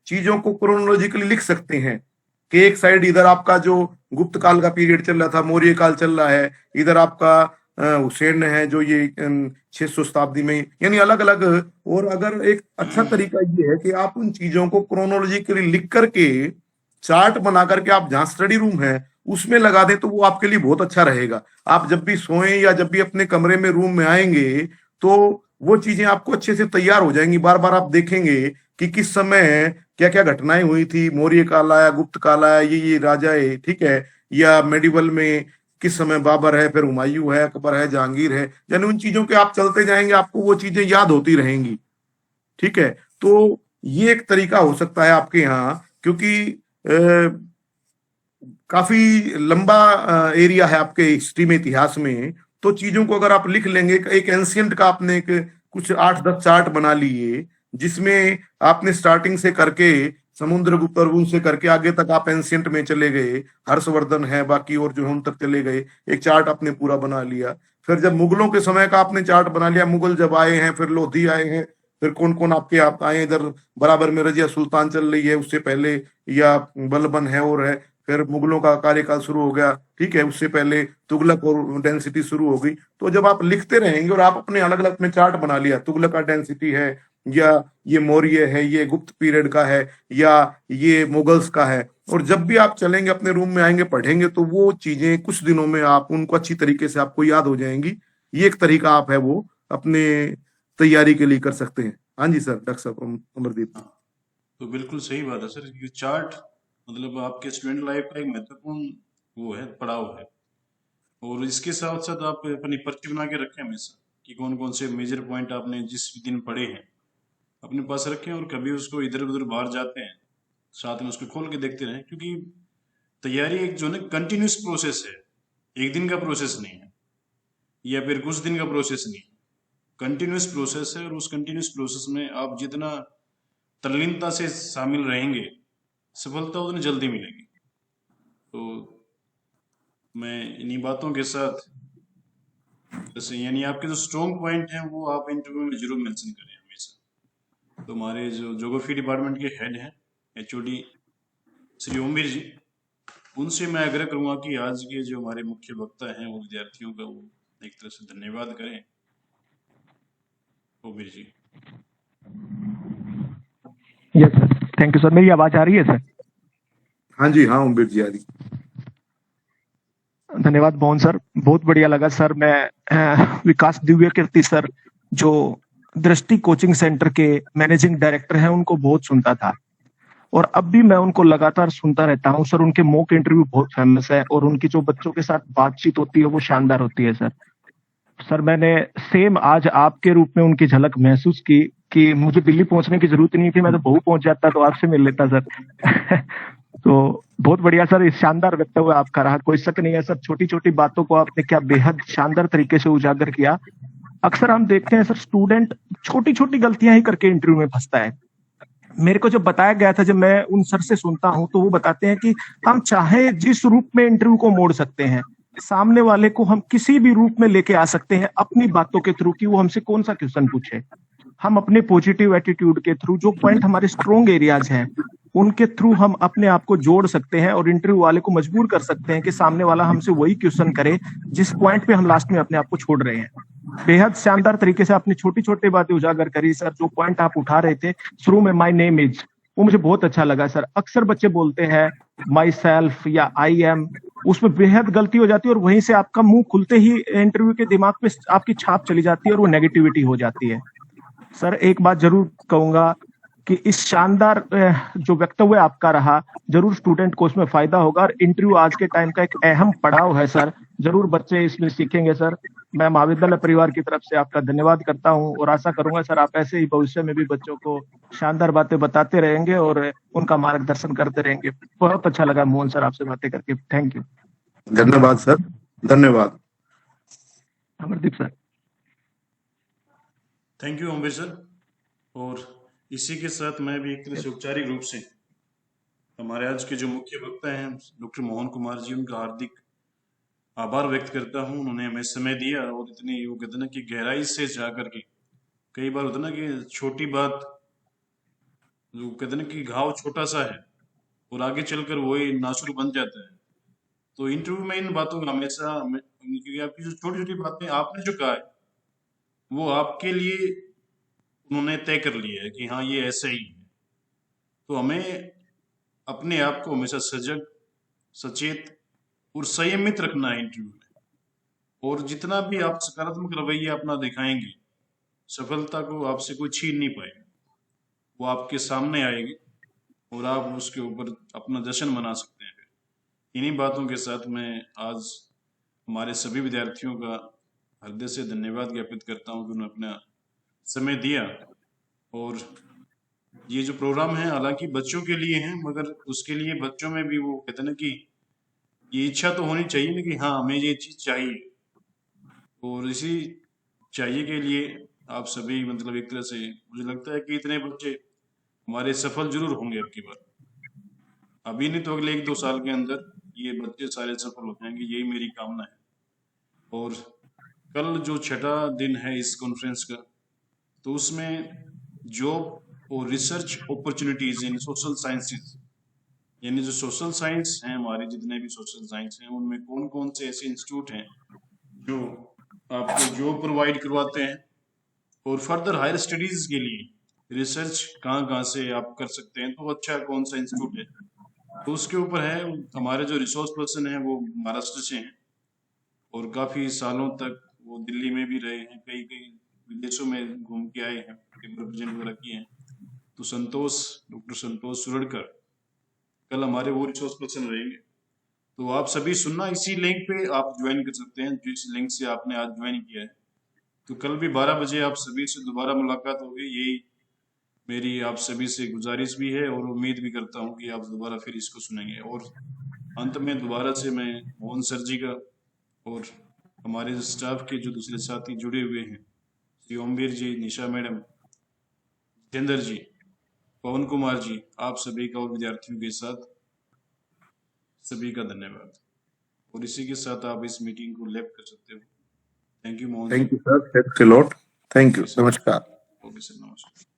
चीजों को क्रोनोलॉजिकली लिख सकते हैं, कि एक साइड इधर आपका जो गुप्त काल का पीरियड चल रहा था, मौर्य काल चल रहा है, इधर आपका हुसैन है जो ये 600 शताब्दी में, यानी अलग अलग। और अगर एक अच्छा तरीका ये है कि आप उन चीजों को क्रोनोलॉजिकली लिख करके चार्ट बना करके आप जहाँ स्टडी रूम है उसमें लगा दें, तो वो आपके लिए बहुत अच्छा रहेगा। आप जब भी सोएं या जब भी अपने कमरे में रूम में आएंगे, तो वो चीजें आपको अच्छे से तैयार हो जाएंगी। बार बार आप देखेंगे कि किस समय क्या क्या घटनाएं हुई थी, मौर्य काल आया, गुप्त काल आया, ये राजा है, ठीक है, या मेडिवल में किस समय बाबर है, फिर हुमायूं है, अकबर है, जहांगीर है, यानी उन चीजों के आप चलते जाएंगे, आपको वो चीजें याद होती रहेंगी, ठीक है। तो ये एक तरीका हो सकता है आपके यहाँ, क्योंकि काफी लंबा एरिया है आपके हिस्ट्री में, इतिहास में। तो चीजों को अगर आप लिख लेंगे, एक एंशियंट का आपने एक कुछ 8-10 चार्ट बना लिए, जिसमें आपने स्टार्टिंग से करके समुद्रगुप्त और उनसे करके आगे तक आप एंशियंट में चले गए, हर्षवर्धन है बाकी और जो है उन तक चले गए, एक चार्ट आपने पूरा बना लिया। फिर जब मुगलों के समय का आपने चार्ट बना लिया, मुगल जब आए हैं, फिर लोधी आए हैं, फिर कौन कौन आपके आप आए, इधर बराबर में रजिया सुल्तान चल रही है उससे पहले, या बलबन है और है, फिर मुगलों का कार्यकाल शुरू हो गया, ठीक है, उससे पहले तुगलक और डेंसिटी शुरू हो गई। तो जब आप लिखते रहेंगे और आप अपने अलग अलग में चार्ट बना लिया, तुगलक का डेंसिटी है, या ये मौर्य है, ये गुप्त पीरियड का है, या ये मुगल्स का है, और जब भी आप चलेंगे अपने रूम में आएंगे पढ़ेंगे, तो वो चीजें कुछ दिनों में आप उनको अच्छी तरीके से आपको याद हो जाएंगी। ये एक तरीका आप है वो अपने तैयारी के लिए कर सकते हैं। हाँ जी सर, डॉक्टर साहब अमरदीप। हाँ, तो बिल्कुल सही बात है सर, ये चार्ट मतलब आपके स्टूडेंट लाइफ का एक महत्वपूर्ण वो है, पड़ाव है। और इसके साथ साथ आप अपनी पर्ची बना के रखें हमेशा, कि कौन कौन से मेजर पॉइंट आपने जिस दिन पढ़े हैं अपने पास रखें, और कभी उसको इधर उधर बाहर जाते हैं साथ में उसको खोल के देखते रहें, क्योंकि तैयारी एक जो है कंटिन्यूस प्रोसेस है, एक दिन का प्रोसेस नहीं है, या फिर कुछ दिन का प्रोसेस नहीं है, कंटिन्यूस प्रोसेस है। और उस कंटिन्यूस प्रोसेस में आप जितना तल्लीनता से शामिल रहेंगे, सफलता उतनी जल्दी मिलेगी। तो मैं इन्हीं बातों के साथ, जैसे यानी आपके जो स्ट्रॉन्ग पॉइंट हैं वो आप इंटरव्यू में जरूर मेंशन करें हमेशा। तो हमारे जो ज्योग्राफी डिपार्टमेंट के हेड हैं, एचओडी श्री ओमवीर जी, उनसे मैं आग्रह करूंगा कि आज के जो हमारे मुख्य वक्ता हैं वो विद्यार्थियों का वो एक तरह से धन्यवाद करें। Omveer ji. Yes sir, thank you sir. मेरी आवाज आ रही है सर? हाँ जी, हाँ ओमवीर जी आ रही। धन्यवाद मोहन सर, बहुत बढ़िया लगा सर। मैं विकास दिव्य कीर्ति सर जो दृष्टि कोचिंग सेंटर के मैनेजिंग डायरेक्टर हैं उनको बहुत सुनता था और अब भी मैं उनको लगातार सुनता रहता हूं सर। उनके मॉक इंटरव्यू बहुत फेमस है और उनकी जो बच्चों के साथ बातचीत होती है वो शानदार होती है सर। सर मैंने सेम आज आपके रूप में उनकी झलक महसूस की कि मुझे दिल्ली पहुंचने की जरूरत नहीं थी, मैं तो बहू पहुंच जाता तो आपसे मिल लेता सर। तो बहुत बढ़िया सर, इस शानदार वक्तव्य आपका रहा, कोई शक नहीं है सर। छोटी छोटी बातों को आपने क्या बेहद शानदार तरीके से उजागर किया। अक्सर हम देखते हैं सर स्टूडेंट छोटी छोटी गलतियां ही करके इंटरव्यू में फंसता है। मेरे को जब बताया गया था, जब मैं उन सर से सुनता हूं तो वो बताते हैं कि हम चाहे जिस रूप में इंटरव्यू को मोड़ सकते हैं, सामने वाले को हम किसी भी रूप में लेके आ सकते हैं अपनी बातों के थ्रू कि वो हमसे कौन सा क्वेश्चन पूछे। हम अपने पॉजिटिव एटीट्यूड के थ्रू जो पॉइंट हमारे स्ट्रॉन्ग एरियाज हैं उनके थ्रू हम अपने आप को जोड़ सकते हैं और इंटरव्यू वाले को मजबूर कर सकते हैं कि सामने वाला हमसे वही क्वेश्चन करे जिस पॉइंट पे हम लास्ट में अपने आप को छोड़ रहे हैं। बेहद शानदार तरीके से आपने छोटी छोटी बातें उजागर करी सर। जो पॉइंट आप उठा रहे थे शुरू में, माई नेम इज, वो मुझे बहुत अच्छा लगा सर। अक्सर बच्चे बोलते हैं माई सेल्फ या आई एम, उसमें बेहद गलती हो जाती है और वहीं से आपका मुंह खुलते ही इंटरव्यू के दिमाग पे आपकी छाप चली जाती है और वो नेगेटिविटी हो जाती है। सर एक बात जरूर कहूंगा कि इस शानदार जो वक्तव्य आपका रहा, जरूर स्टूडेंट को उसमें फायदा होगा और इंटरव्यू आज के टाइम का एक अहम पड़ाव है सर। जरूर बच्चे इसमें सीखेंगे सर। मैं महाविद्यालय परिवार की तरफ से आपका धन्यवाद करता हूं और आशा करूंगा सर आप ऐसे ही भविष्य में भी बच्चों को शानदार बातें बताते रहेंगे और उनका मार्गदर्शन करते रहेंगे। बहुत अच्छा लगा मोहन सर आपसे बातें करके। Thank you. धन्यवाद सर, धन्यवाद। Amardeep sir. Thank you Omveer sir. और इसी के साथ मैं भी एक तरह से औपचारिक रूप से हमारे आज के जो मुख्य वक्ता हैं डॉक्टर मोहन कुमार जी, उनका हार्दिक आभार व्यक्त करता हूं। उन्होंने हमें समय दिया और इतनी वो कहते ना कि गहराई से जा करके, कई बार होता ना कि छोटी बात जो कहते ना कि घाव छोटा सा है और आगे चलकर वही नासुर बन जाता है। तो इंटरव्यू में इन बातों का हमेशा क्योंकि आपकी जो छोटी छोटी बातें आपने जो कहा है वो आपके लिए उन्होंने तय कर लिया है कि हाँ ये ऐसा ही है। तो हमें अपने आप को हमेशा सजग, सचेत और संयमित रखना है इंटरव्यू में। और जितना भी आप सकारात्मक रवैया अपना दिखाएंगे, सफलता को आपसे कोई छीन नहीं पाएगा। वो आपके सामने आएगी और आप उसके ऊपर अपना जश्न मना सकते हैं। इन्हीं बातों के साथ मैं आज हमारे सभी विद्यार्थियों का हृदय से धन्यवाद ज्ञापित करता हूँ कि उन्होंने अपना समय दिया। और ये जो प्रोग्राम है हालांकि बच्चों के लिए है, मगर उसके लिए बच्चों में भी वो कहते हैं ना कि ये इच्छा तो होनी चाहिए ना कि हाँ हमें ये चीज चाहिए। और इसी चाहिए के लिए आप सभी मतलब एक तरह से मुझे लगता है कि इतने बच्चे हमारे सफल जरूर होंगे अब की बार। अभी नहीं तो अगले 1-2 साल के अंदर ये बच्चे सारे सफल हो जाएंगे, यही मेरी कामना है। और कल जो 6ठा दिन है इस कॉन्फ्रेंस का, तो उसमें जॉब और research opportunities in social sciences, यानी जो सोशल साइंस हैं हमारे जितने भी सोशल साइंस हैं उनमें कौन कौन से ऐसे इंस्टीट्यूट हैं जो आपको जॉब प्रोवाइड करवाते हैं और फर्दर हायर स्टडीज के लिए रिसर्च कहाँ कहाँ से आप कर सकते हैं, तो अच्छा कौन सा इंस्टीट्यूट है, तो उसके ऊपर है। हमारे जो रिसोर्स पर्सन हैं वो महाराष्ट्र से हैं और काफी सालों तक वो दिल्ली में भी रहे हैं, कई कई विदेशों में घूम के आए हैं, रिप्रेजेंट वगैरह किए हैं। तो डॉक्टर संतोष सुरड़कर कल हमारे वो रिसोर्स पर्सन रहेंगे। तो आप सभी सुनना, इसी लिंक पे आप ज्वाइन कर सकते हैं जिस लिंक से आपने आज ज्वाइन किया है। तो कल भी 12 बजे आप सभी से दोबारा मुलाकात होगी, यही मेरी आप सभी से गुजारिश भी है और उम्मीद भी करता हूँ कि आप दोबारा फिर इसको सुनेंगे। और अंत में दोबारा से मैं मोहन सर जी का और हमारे स्टाफ के जो दूसरे साथी जुड़े हुए हैं, श्री ओमवीर जी, निशा मैडम, जितेंद्र जी पवन कुमार जी, आप सभी का और विद्यार्थियों के साथ सभी का धन्यवाद। और इसी के साथ आप इस मीटिंग को लेफ्ट कर सकते हो। Thank you Mohan ji. Thank you sir, thanks a lot, thank you, नमस्कार। ओके सर, नमस्कार।